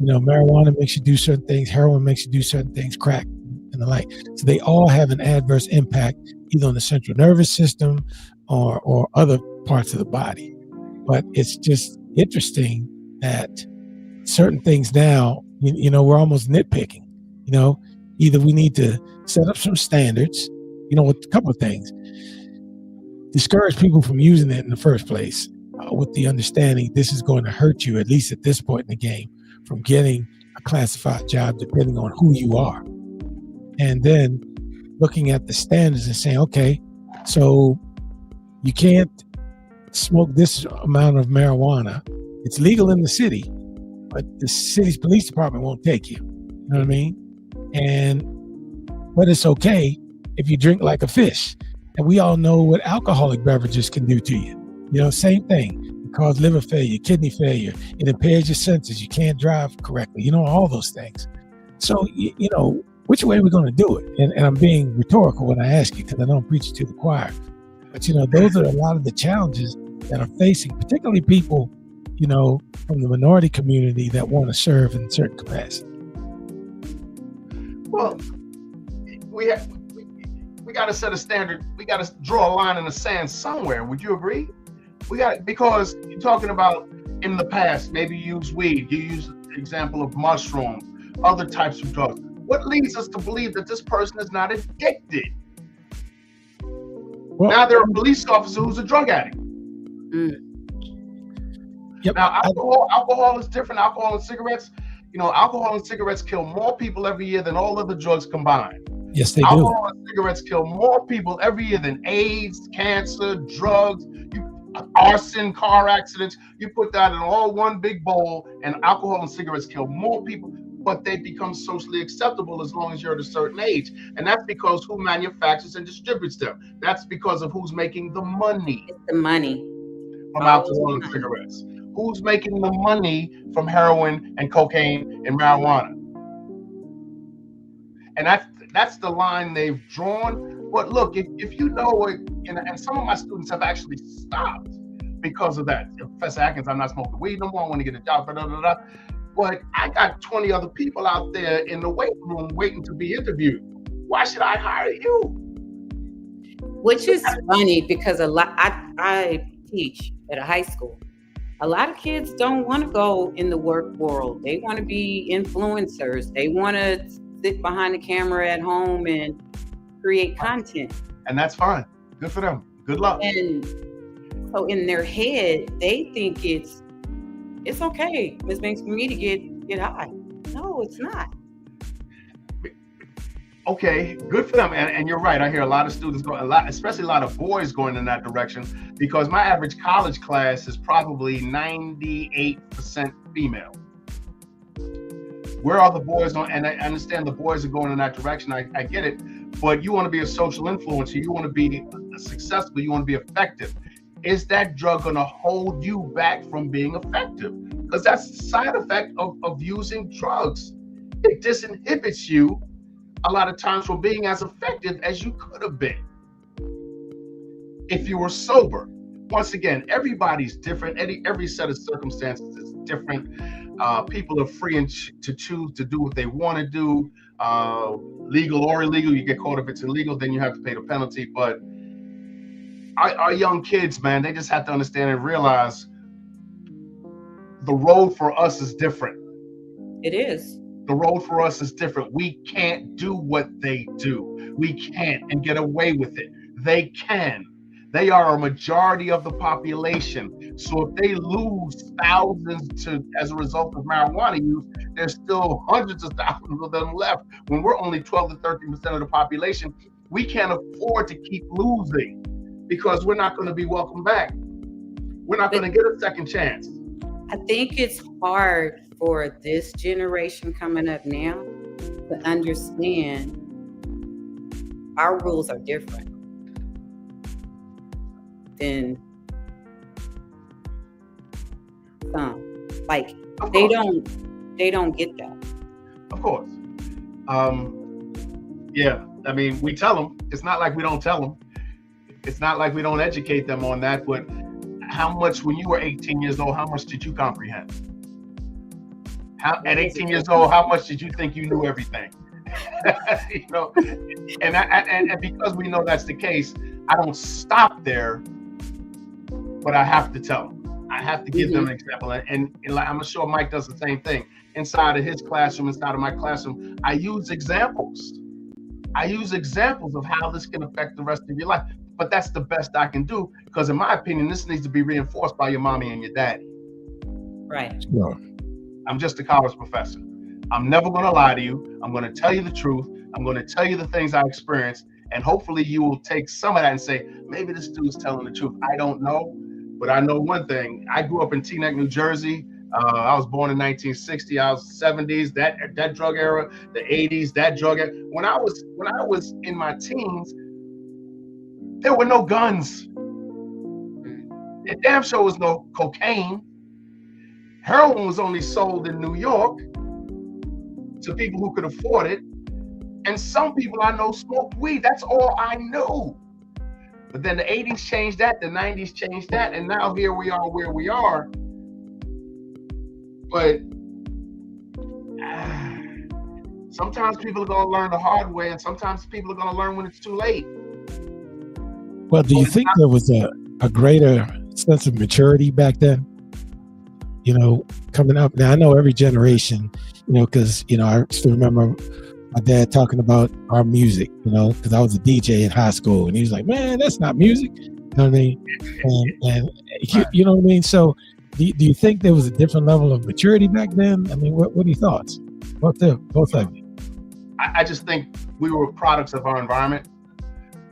Marijuana makes you do certain things, heroin makes you do certain things, crack and the like. So they all have an adverse impact either on the central nervous system or other parts of the body. But it's just interesting that certain things now, we're almost nitpicking. Either we need to set up some standards, with a couple of things. Discourage people from using it in the first place with the understanding this is going to hurt you, at least at this point in the game, from getting a classified job depending on who you are. And then looking at the standards and saying, okay, so you can't smoke this amount of marijuana. It's legal in the city, but the city's police department won't take you. You know what I mean? But it's okay if you drink like a fish. And we all know what alcoholic beverages can do to you. Same thing. It causes liver failure, kidney failure. It impairs your senses. You can't drive correctly. All those things. So, which way are we going to do it? And I'm being rhetorical when I ask you because I don't preach to the choir. But, those are a lot of the challenges that are facing, particularly people, from the minority community that want to serve in certain capacity. Well, we got to set a standard. We got to draw a line in the sand somewhere. Would you agree? Because you're talking about in the past, maybe you use weed, you use the example of mushrooms, other types of drugs. What leads us to believe that this person is not addicted? Well, now there are a police officer who's a drug addict. Yep. Now alcohol is different. Alcohol and cigarettes, alcohol and cigarettes kill more people every year than all other drugs combined. Yes, they do. Alcohol and cigarettes kill more people every year than AIDS, cancer, drugs, arson, car accidents. You put that in all one big bowl, and alcohol and cigarettes kill more people, but they become socially acceptable as long as you're at a certain age. And that's because who manufactures and distributes them. That's because of who's making the money. It's the money from alcohol and cigarettes. Who's making the money from heroin and cocaine and marijuana? And that's the line they've drawn. But look, if you know it, and some of my students have actually stopped because of that. Professor Atkins, I'm not smoking weed no more. I want to get a job. But I got 20 other people out there in the waiting room waiting to be interviewed. Why should I hire you? Which is funny because I teach at a high school. A lot of kids don't want to go in the work world. They want to be influencers. They want to sit behind the camera at home and create content. And that's fine. Good for them. Good luck. And so in their head, they think it's okay, Ms. Banks, for me to get high. No, it's not. Okay, good for them. And you're right. I hear a lot of students go, especially a lot of boys going in that direction, because my average college class is probably 98% female. Where are the boys on? And I understand the boys are going in that direction. I get it. But you want to be a social influencer. You want to be successful. You want to be effective. Is that drug going to hold you back from being effective? because that's the side effect of using drugs. It disinhibits you a lot of times from being as effective as you could have been if you were sober. Once again, everybody's different. Every set of circumstances is different. People are free to choose to do what they want to do, legal or illegal. You get caught if it's illegal, then you have to pay the penalty. But our young kids, man, they just have to understand and realize the road for us is different. It is. The road for us is different. We can't do what they do. We can't and get away with it. They can. They are a majority of the population. So if they lose thousands as a result of marijuana use, there's still hundreds of thousands of them left. When we're only 12 to 13% of the population, we can't afford to keep losing because we're not going to be welcome back. We're not going to get a second chance. I think it's hard for this generation coming up now to understand our rules are different than some. Like they don't get that. Of course. Yeah, I mean, we tell them. It's not like we don't tell them. It's not like we don't educate them on that, but how much, when you were 18 years old, how much did you comprehend? At 18 years old, how much did you think you knew everything? You know, and because we know that's the case, I don't stop there, but I have to tell them. I have to give them an example. And I'm sure Mike does the same thing. Inside of his classroom, inside of my classroom, I use examples. I use examples of how this can affect the rest of your life. But that's the best I can do, because in my opinion, this needs to be reinforced by your mommy and your daddy. Right. Sure. I'm just a college professor. I'm never going to lie to you. I'm going to tell you the truth. I'm going to tell you the things I experienced, and hopefully you will take some of that and say, maybe this dude's telling the truth. I don't know, but I know one thing. I grew up in Teaneck, New Jersey. I was born in 1960. I was 70s, that drug era, the 80s, that drug era. When I was in my teens, there were no guns. It damn sure was no cocaine. Heroin was only sold in New York to people who could afford it. And some people I know smoked weed. That's all I knew. But then the 80s changed that, the 90s changed that, and now here we are where we are. But sometimes people are going to learn the hard way, and sometimes people are going to learn when it's too late. Well, do you think there was a greater sense of maturity back then? You know, coming up now, I know every generation, you know, because, you know, I still remember my dad talking about our music, you know, because I was a DJ in high school, and he was like, man, that's not music. You know what I mean? And you know what I mean? So do you think there was a different level of maturity back then? I mean, what are your thoughts? Both of you. I just think we were products of our environment.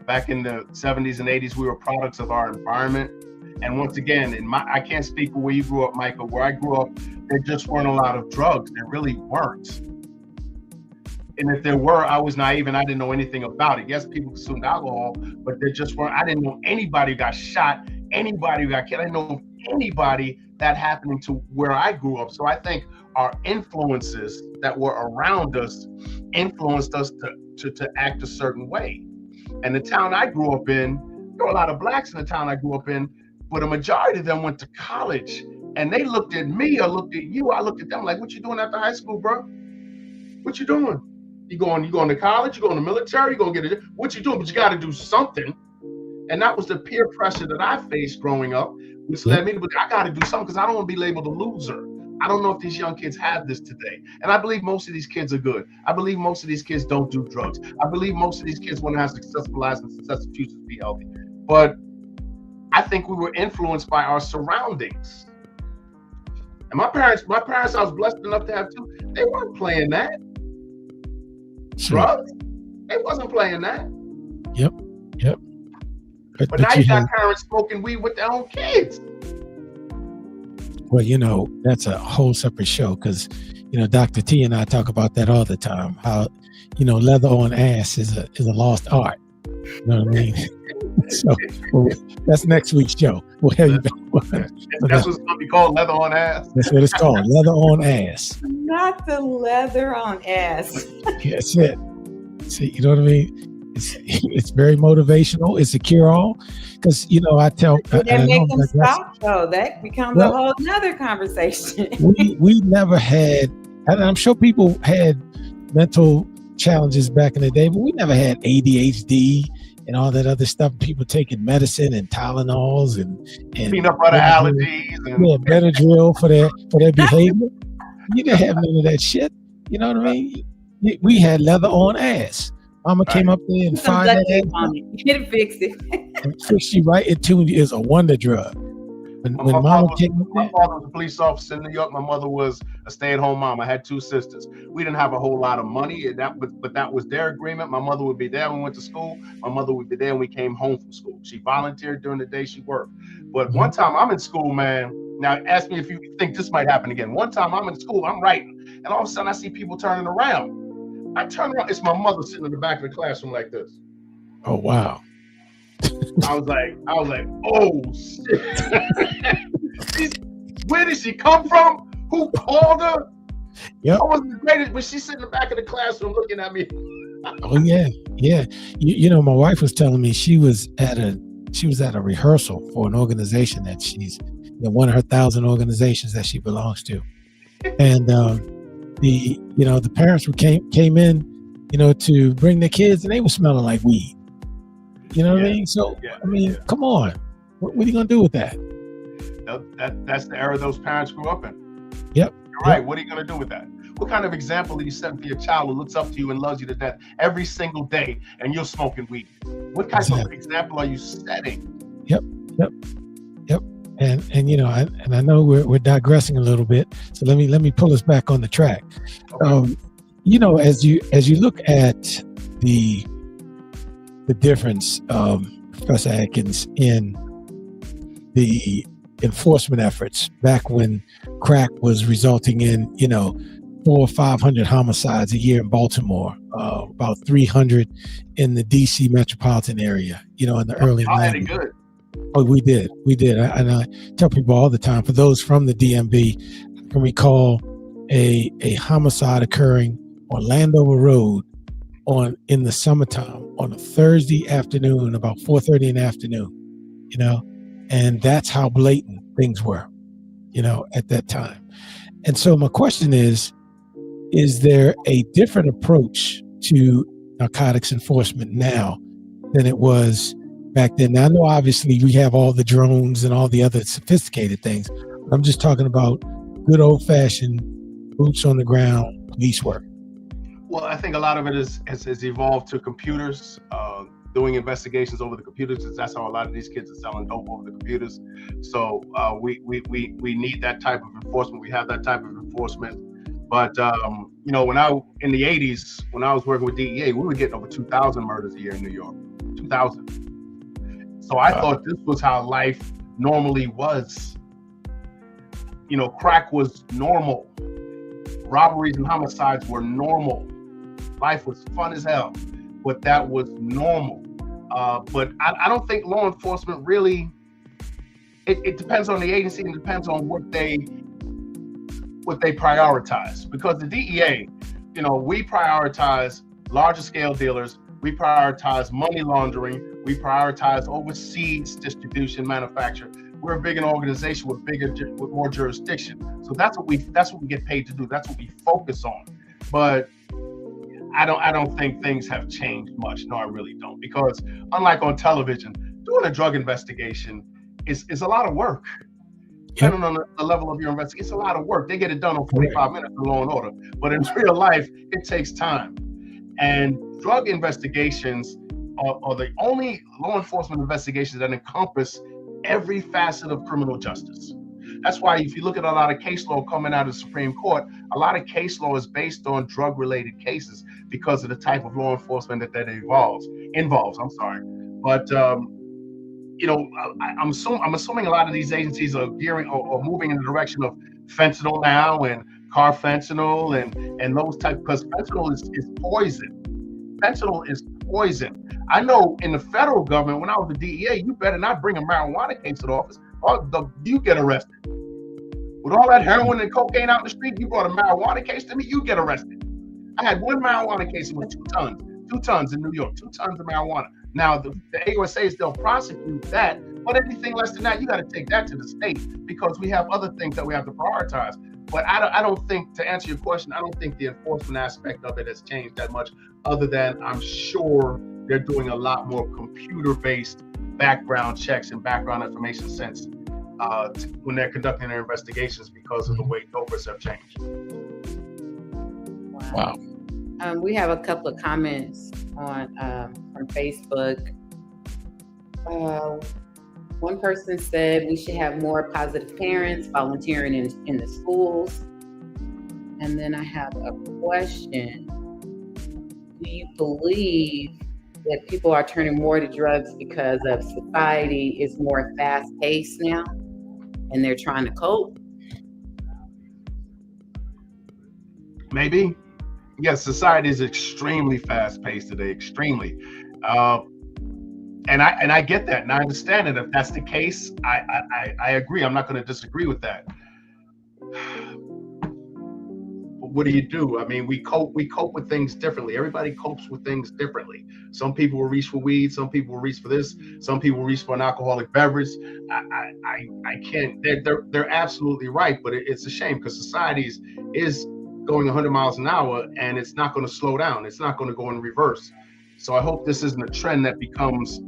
Back in the 70s and 80s, we were products of our environment. And once again, I can't speak for where you grew up, Michael. Where I grew up, there just weren't a lot of drugs. There really weren't. And if there were, I was naive and I didn't know anything about it. Yes, people consumed alcohol, but there just weren't. I didn't know anybody who got shot, anybody who got killed. I didn't know anybody that happening to where I grew up. So I think our influences that were around us influenced us to act a certain way. And the town I grew up in, there were a lot of blacks in the town I grew up in, but a majority of them went to college, and they looked at me or looked at you. I looked at them like, what you doing after high school, bro? What you doing? You going to college? You going to military? You going to get it? What you doing? But you got to do something. And that was the peer pressure that I faced growing up, which led me to, but I got to do something because I don't want to be labeled a loser. I don't know if these young kids have this today. And I believe most of these kids are good. I believe most of these kids don't do drugs. I believe most of these kids want to have successful lives and successful futures to be healthy. But I think we were influenced by our surroundings. And my parents, I was blessed enough to have too. They weren't playing that. Drugs, they wasn't playing that. Yep. But now you got parents smoking weed with their own kids. Well, you know, that's a whole separate show, because, you know, Dr. T and I talk about that all the time, how, you know, leather on ass is a lost art. You know what I mean? So well, that's next week's show. We'll have you back. That's what's gonna be called, leather on ass. That's what it's called, leather on ass. Not the leather on ass. That's it. See, you know what I mean? It's very motivational. It's a cure-all. Because, you know, I tell... That and I make know them that that's- stop, though. That becomes Well- a whole nother conversation. we never had, and I'm sure people had mental challenges back in the day, but we never had ADHD and all that other stuff. People taking medicine and Tylenols and Peanut butter allergies and Benadryl for their behavior. You didn't have none of that shit. You know what I mean? We had leather on ass. Mama came up there and Put some fired duct that tape ass on it. It'll fix it. and fixed you right into it. Is a wonder drug. When My Mama father came up my there, father was a police officer in New York. My mother was a stay-at-home mom. I had two sisters. We didn't have a whole lot of money, and but that was their agreement. My mother would be there when we went to school. My mother would be there when we came home from school. She volunteered during the day. She worked. But one time I'm in school, man. Now ask me if you think this might happen again. One time I'm in school, I'm writing, and all of a sudden I see people turning around. I turn around, it's my mother sitting in the back of the classroom like this. oh wow. I was like, oh shit. Where did she come from? Who called her? Yep. I wasn't the greatest, but she's sitting in the back of the classroom looking at me. Oh yeah. You know, my wife was telling me she was at a rehearsal for an organization that she's, you know, one of her 1,000 organizations that she belongs to, and the parents came in, you know, to bring their kids, and they were smelling like weed. You know what I mean? So I mean, come on, what are you gonna do with that? That's the era those parents grew up in. Yep. You're right. What are you gonna do with that? What kind of example are you setting for your child who looks up to you and loves you to death every single day, and you're smoking weed? What kind of example are you setting? Yep. And you know, I know we're digressing a little bit, so let me pull us back on the track. Okay. You know, as you look at the difference, Professor Atkins, in the enforcement efforts back when crack was resulting in, you know, 400 or 500 homicides a year in Baltimore, about 300 in the DC metropolitan area, you know, in the early I had it 90s. good. Oh, we did. And I tell people all the time, for those from the DMV, I can recall a homicide occurring on Landover Road in the summertime on a Thursday afternoon, about 4:30 in the afternoon, you know, and that's how blatant things were, you know, at that time. And so my question is there a different approach to narcotics enforcement now than it was back then? Now, I know obviously we have all the drones and all the other sophisticated things. I'm just talking about good old-fashioned boots on the ground police work. Well, I think a lot of it has evolved to computers, doing investigations over the computers, because that's how a lot of these kids are selling dope over the computers. So we need that type of enforcement. We have that type of enforcement. But you know, in the 80s, when I was working with DEA, we were getting over 2,000 murders a year in New York. 2,000. So I thought this was how life normally was. You know, crack was normal. Robberies and homicides were normal. Life was fun as hell, but that was normal. But I don't think law enforcement really, it depends on the agency and depends on what they prioritize. Because the DEA, you know, we prioritize larger scale dealers, we prioritize money laundering, we prioritize overseas distribution, manufacture. We're a big organization with more jurisdiction. So that's what we get paid to do. That's what we focus on. But I don't think things have changed much. No, I really don't. Because unlike on television, doing a drug investigation is a lot of work. Depending on the level of your investigation, it's a lot of work. They get it done in 45 minutes in Law and Order. But in real life, it takes time. And drug investigations are the only law enforcement investigations that encompass every facet of criminal justice. That's why if you look at a lot of case law coming out of the Supreme Court, a lot of case law is based on drug-related cases because of the type of law enforcement that involves. But you know, I'm assuming a lot of these agencies are gearing or moving in the direction of fentanyl now and carfentanil and those type, because fentanyl is poison. Fentanyl is poison. I know in the federal government, when I was the DEA, you better not bring a marijuana case to the office, or you get arrested. With all that heroin and cocaine out in the street, you brought a marijuana case to me, you get arrested. I had one marijuana case with 2 tons in New York, 2 tons of marijuana. Now the AUSAs, they'll prosecute that, but anything less than that, you got to take that to the state because we have other things that we have to prioritize. But I don't think, to answer your question, I don't think the enforcement aspect of it has changed that much, other than I'm sure they're doing a lot more computer-based background checks and background information sense when they're conducting their investigations because of the way dopers have changed. Wow. We have a couple of comments on from Facebook. One person said we should have more positive parents volunteering in the schools. And then I have a question. Do you believe that people are turning more to drugs because of society is more fast-paced now and they're trying to cope? Maybe. Yes, society is extremely fast-paced today, extremely. And I get that, and I understand it. If that's the case, I agree. I'm not going to disagree with that. But what do? I mean, we cope with things differently. Everybody copes with things differently. Some people will reach for weed. Some people will reach for this. Some people will reach for an alcoholic beverage. I can't. They're absolutely right, but it's a shame because society is going 100 miles an hour, and it's not going to slow down. It's not going to go in reverse. So I hope this isn't a trend that becomes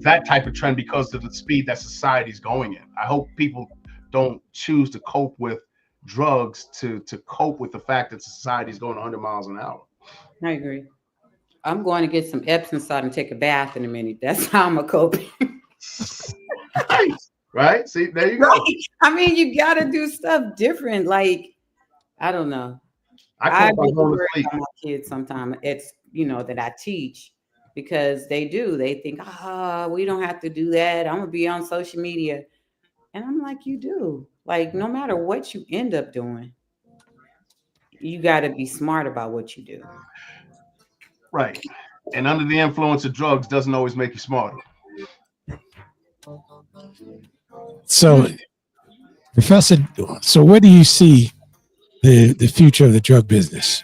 that type of trend because of the speed that society's going in. I hope people don't choose to cope with drugs to cope with the fact that society's going 100 miles an hour. I agree. I'm going to get some Epsom salt and take a bath in a minute. That's how I'm a cope. Right? See, there you go. I mean, you got to do stuff different. Like, I don't know. I worry about my kids sometimes. It's, that I teach because they think, we don't have to do that. I'm going to be on social media. And I'm like, you do. Like, no matter what you end up doing, you got to be smart about what you do. Right. And under the influence of drugs doesn't always make you smarter. So, Professor, where do you see the future of the drug business?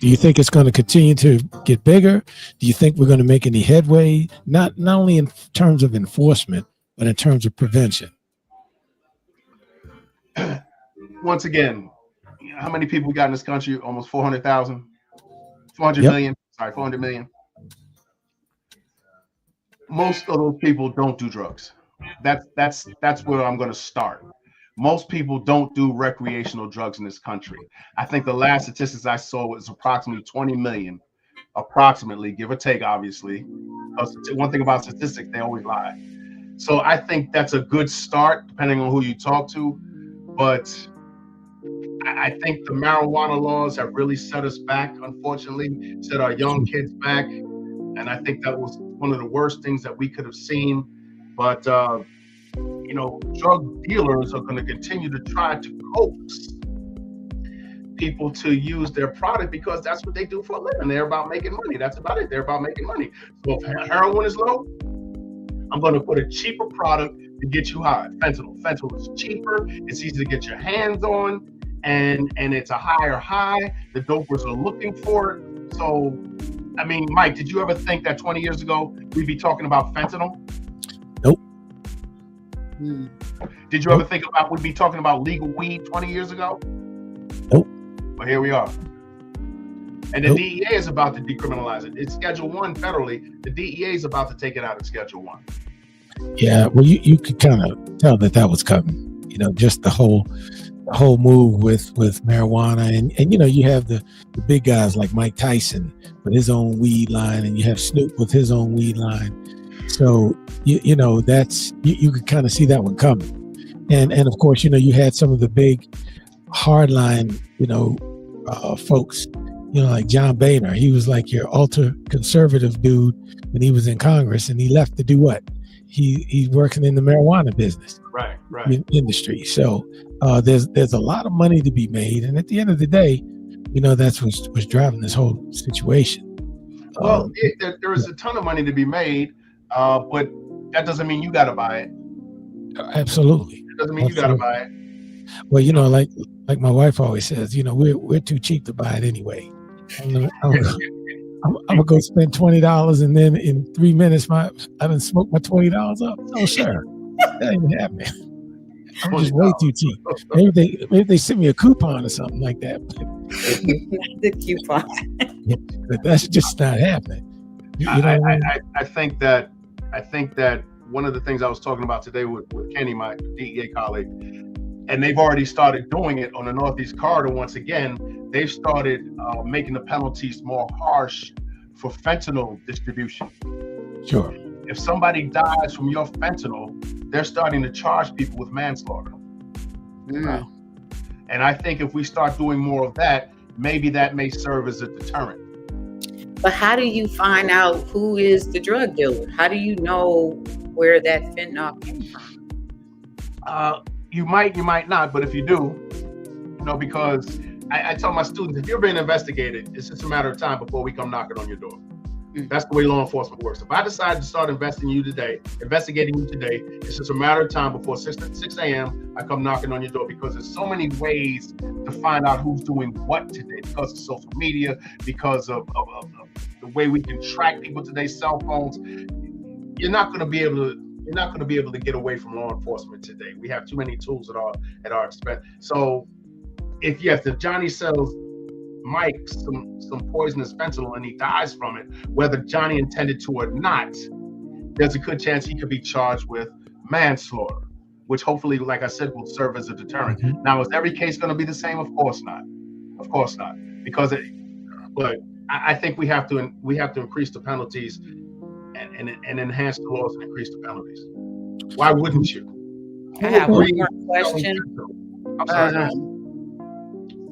Do you think it's going to continue to get bigger? Do you think we're going to make any headway, not only in terms of enforcement, but in terms of prevention? Once again, how many people we got in this country? Almost 400,000, 400 Yep. million. Sorry, 400 million. Most of those people don't do drugs. That's where I'm going to start. Most people don't do recreational drugs in this country. I think the last statistics I saw was approximately 20 million, approximately, give or take, obviously. One thing about statistics, they always lie. So I think that's a good start, depending on who you talk to. But I think the marijuana laws have really set us back, unfortunately, set our young kids back. And I think that was one of the worst things that we could have seen. But, drug dealers are going to continue to try to coax people to use their product because that's what they do for a living. They're about making money. That's about it. They're about making money. So if heroin is low, I'm going to put a cheaper product to get you high. Fentanyl is cheaper. It's easy to get your hands on, and it's a higher high. The dopers are looking for it. So, I mean, Mike, did you ever think that 20 years ago we'd be talking about fentanyl? Nope. Did you ever think about we'd be talking about legal weed 20 years ago? Nope. But here we are. And the Nope. DEA is about to decriminalize it. It's Schedule 1 federally. The DEA is about to take it out of Schedule 1. Yeah, well, you could kind of tell that was coming. Just the whole move with marijuana, and you have the big guys like Mike Tyson with his own weed line, and you have Snoop with his own weed line. So that's you could kind of see that one coming, and of course you had some of the big hardline folks, like John Boehner. He was like your ultra conservative dude when he was in Congress, and he left to do what? He's working in the marijuana business, right. Industry. So there's a lot of money to be made, and at the end of the day, That's what's driving this whole situation. Well, there is a ton of money to be made, but that doesn't mean you got to buy it. Absolutely. It doesn't mean you got to buy it. Well, like my wife always says, we're too cheap to buy it anyway. I'm gonna go spend $20, and then in 3 minutes, I done smoked my $20 up. No, sir, that ain't happening. I'm just way too cheap. Maybe they send me a coupon or something like that. The coupon. But that's just not happening. I think that one of the things I was talking about today with Kenny, my DEA colleague, and they've already started doing it on the Northeast Corridor once again. They've started making the penalties more harsh for fentanyl distribution. Sure. If somebody dies from your fentanyl, they're starting to charge people with manslaughter. Mm. And I think if we start doing more of that, maybe that may serve as a deterrent. But how do you find out who is the drug dealer? How do you know where that fentanyl came from? You might not, but if you do, because I tell my students, if you're being investigated, it's just a matter of time before we come knocking on your door. That's the way law enforcement works. If I decide to start investigating you today, it's just a matter of time before 6 a.m. I come knocking on your door, because there's so many ways to find out who's doing what today, because of social media, because of the way we can track people today's cell phones. You're not going to be able to get away from law enforcement today. We have too many tools at our expense. So if Johnny sells Mike some poisonous fentanyl and he dies from it, whether Johnny intended to or not, there's a good chance he could be charged with manslaughter, which hopefully, like I said, will serve as a deterrent. Mm-hmm. Now, is every case going to be the same? Of course not. But I think we have to increase the penalties and enhance the laws and increase the penalties. Why wouldn't you? I have one more question. I'm sorry.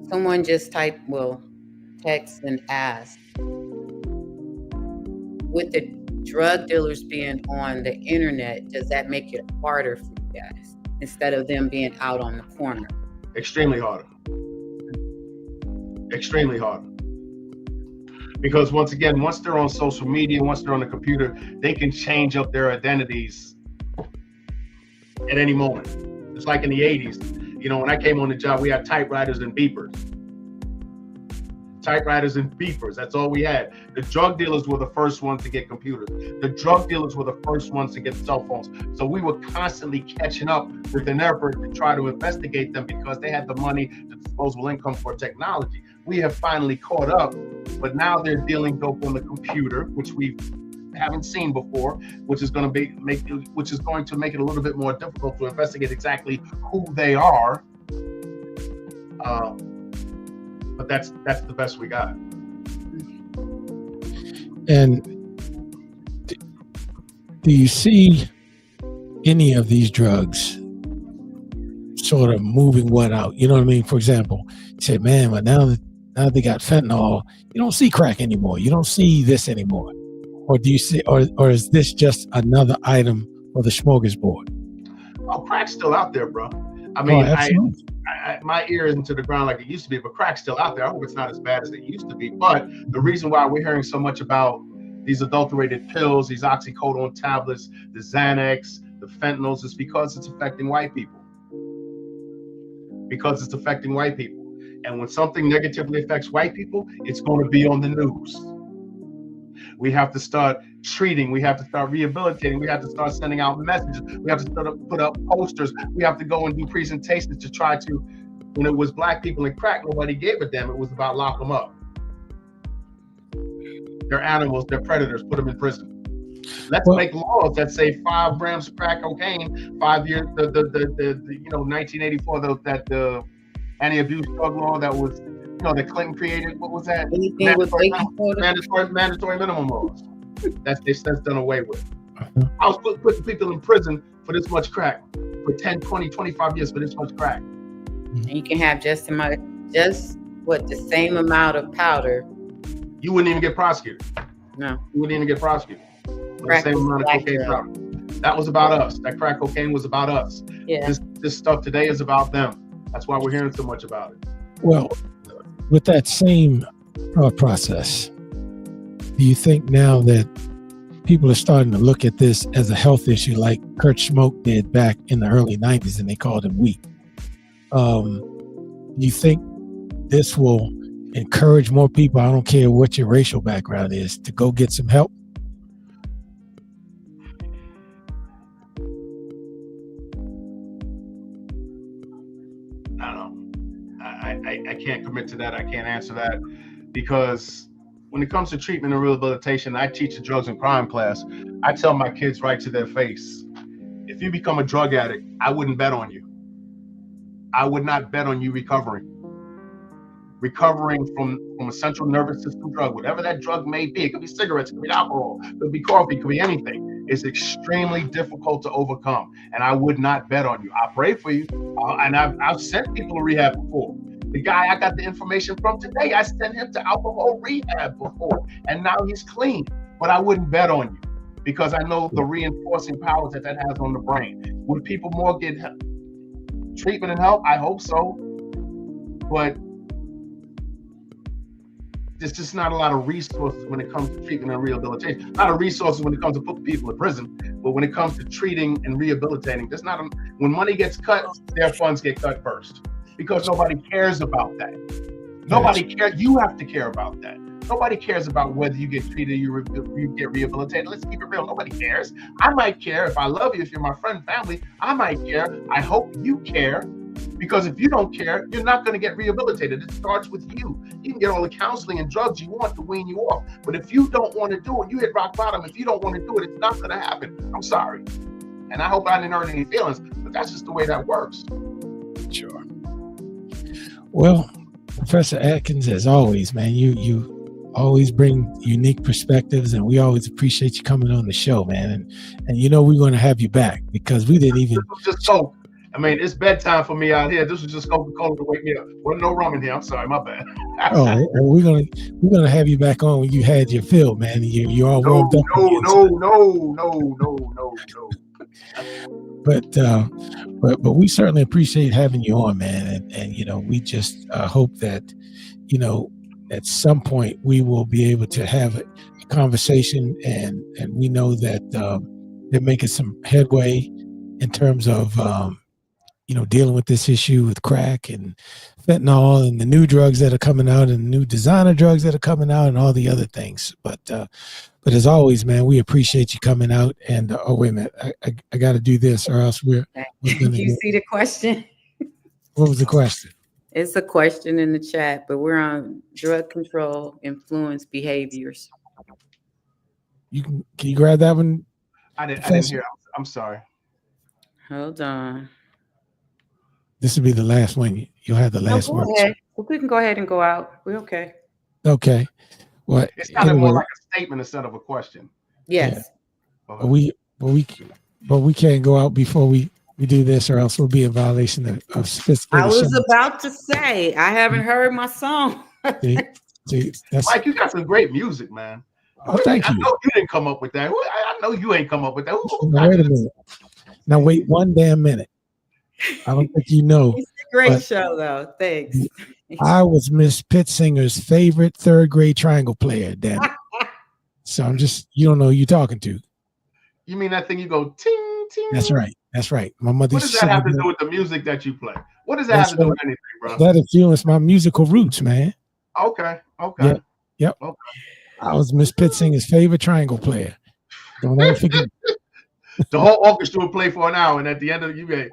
Someone just text and asked, with the drug dealers being on the internet, does that make it harder for you guys instead of them being out on the corner? Extremely harder. Because once they're on social media, once they're on the computer, they can change up their identities at any moment. It's like in the 80s. When I came on the job, we had typewriters and beepers. That's all we had. The drug dealers were the first ones to get computers. The drug dealers were the first ones to get cell phones. So we were constantly catching up with an effort to try to investigate them, because they had the money, the disposable income for technology. We have finally caught up, but now they're dealing dope on the computer, which we haven't seen before, which is going to make it a little bit more difficult to investigate exactly who they are. But that's the best we got. And do you see any of these drugs sort of moving what out? You know what I mean? For example, you say, man, but now they got fentanyl, you don't see crack anymore. You don't see this anymore. Or do you see, or is this just another item for the smorgasbord? Oh, crack's still out there, bro. I mean, absolutely. My ear isn't to the ground like it used to be, but crack's still out there. I hope it's not as bad as it used to be. But the reason why we're hearing so much about these adulterated pills, these oxycodone tablets, the Xanax, the fentanyls, is because it's affecting white people. And when something negatively affects white people, it's going to be on the news. We have to start treating. We have to start rehabilitating. We have to start sending out messages. We have to start to put up posters. We have to go and do presentations to try to, when it was black people in crack, nobody gave a damn. It was about lock them up. They're animals. They're predators. Put them in prison. Let's make laws that say 5 grams of crack cocaine, 5 years. The 1984 the anti-abuse drug law that was. That Clinton created. What was that? Mandatory minimum laws. That's done away with. I was putting people in prison for this much crack, for 10, 20, 25 years for this much crack. And you can have the same amount of powder. You wouldn't even get prosecuted. No. You wouldn't even get prosecuted. The same amount of cocaine powder. That was about us. That crack cocaine was about us. Yeah. This stuff today is about them. That's why we're hearing so much about it. Well, with that same thought process, do you think now that people are starting to look at this as a health issue like Kurt Schmoke did back in the early 90s and they called him weak? You think this will encourage more people, I don't care what your racial background is, to go get some help? I don't know. I can't commit to that. I can't answer that because when it comes to treatment and rehabilitation, I teach a drugs and crime class. I tell my kids right to their face, if you become a drug addict, I wouldn't bet on you. I would not bet on you recovering from a central nervous system drug, whatever that drug may be. It could be cigarettes, it could be alcohol, it could be coffee, it could be anything. It's extremely difficult to overcome, and I would not bet on you. I pray for you, and I've sent people to rehab before. The guy I got the information from today, I sent him to alcohol rehab before, and now he's clean. But I wouldn't bet on you because I know the reinforcing powers that has on the brain. Would people more get treatment and help? I hope so, but there's just not a lot of resources when it comes to treatment and rehabilitation. A lot of resources when it comes to putting people in prison, but when it comes to treating and rehabilitating, there's not. When money gets cut, their funds get cut first because nobody cares about that. Nobody cares. You have to care about that. Nobody cares about whether you get treated or you get rehabilitated. Let's keep it real. Nobody cares. I might care if I love you, if you're my friend, family. I might care. I hope you care. Because if you don't care, you're not going to get rehabilitated. It starts with you. You can get all the counseling and drugs you want to wean you off. But if you don't want to do it, you hit rock bottom. If you don't want to do it, it's not going to happen. I'm sorry. And I hope I didn't hurt any feelings, but that's just the way that works. Sure. Well, Professor Atkins, as always, man, you always bring unique perspectives, and we always appreciate you coming on the show, man. And you know we're going to have you back because we didn't even... Just Coke. I mean, it's bedtime for me out here. This was just Coca-Cola to wake me up. Wasn't no rum in here. I'm sorry, my bad. Oh, we're gonna have you back on when you had your fill, man. You're all warmed up. No. But we certainly appreciate having you on, man. And you know, we just hope that, you know, at some point we will be able to have a conversation, and we know that they're making some headway in terms of you know, dealing with this issue with crack and fentanyl and the new drugs that are coming out and the new designer drugs that are coming out and all the other things. But as always, man, we appreciate you coming out. And oh, wait a minute, I got to do this or else we're Do you see the question? What was the question? It's a question in the chat, but we're on drug control, influence behaviors. Can you grab that one? I didn't hear. I'm sorry. Hold on. This will be the last one. You'll have the last word. We can go ahead and go out. We're okay. Okay. Well, it's kind of more like a statement instead of a question. Yes. Yeah. But we can't go out before we do this, or else we'll be in violation of sophisticated. I was about to say I haven't heard my song. see, Mike, you got some great music, man. Oh, thank you. I know you didn't come up with that. I know you ain't come up with that. Now, wait a minute. Now wait one damn minute. I don't think you know. It's a great show, though. Thanks. I was Miss Pitsinger's favorite third grade triangle player. Damn it. So I'm just, you don't know who you're talking to. You mean that thing you go ting ting? That's right. That's right. My mother. What does that have to do with the music that you play? What does that have to do with anything, bro? That influenced my musical roots, man. Okay. Yep. Okay. I was Miss Pitsinger's favorite triangle player. Don't ever forget. The whole orchestra would play for an hour, and at the end of the game,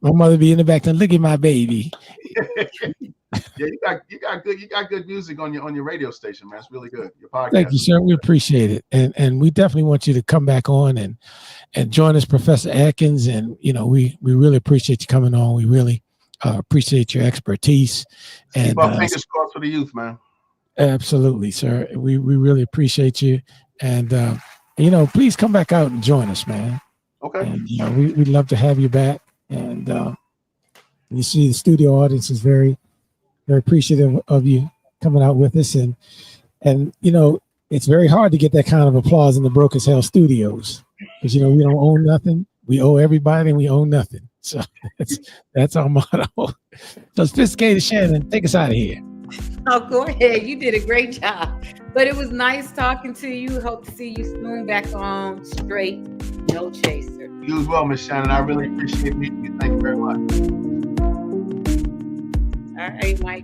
my mother be in the back and look at my baby. Yeah, you got good music on your radio station, man. It's really good. Your podcast. Thank you, sir. We appreciate it, and we definitely want you to come back on and join us, Professor Atkins. And you know, we really appreciate you coming on. We really appreciate your expertise. And keep our fingers crossed for the youth, man. Absolutely, sir. We really appreciate you. And you know, please come back out and join us, man. Okay. And you know, we'd love to have you back. And you see, the studio audience is very, very appreciative of you coming out with us. And you know, it's very hard to get that kind of applause in the Broke as Hell studios because you know we don't own nothing. We owe everybody, and we own nothing. So that's our motto. So Sophisticated Shannon, take us out of here. Oh, go ahead. You did a great job. But it was nice talking to you. Hope to see you soon back on Straight No Chaser. You as well, Miss Shannon. I really appreciate meeting you. Thank you very much. All right, Mike.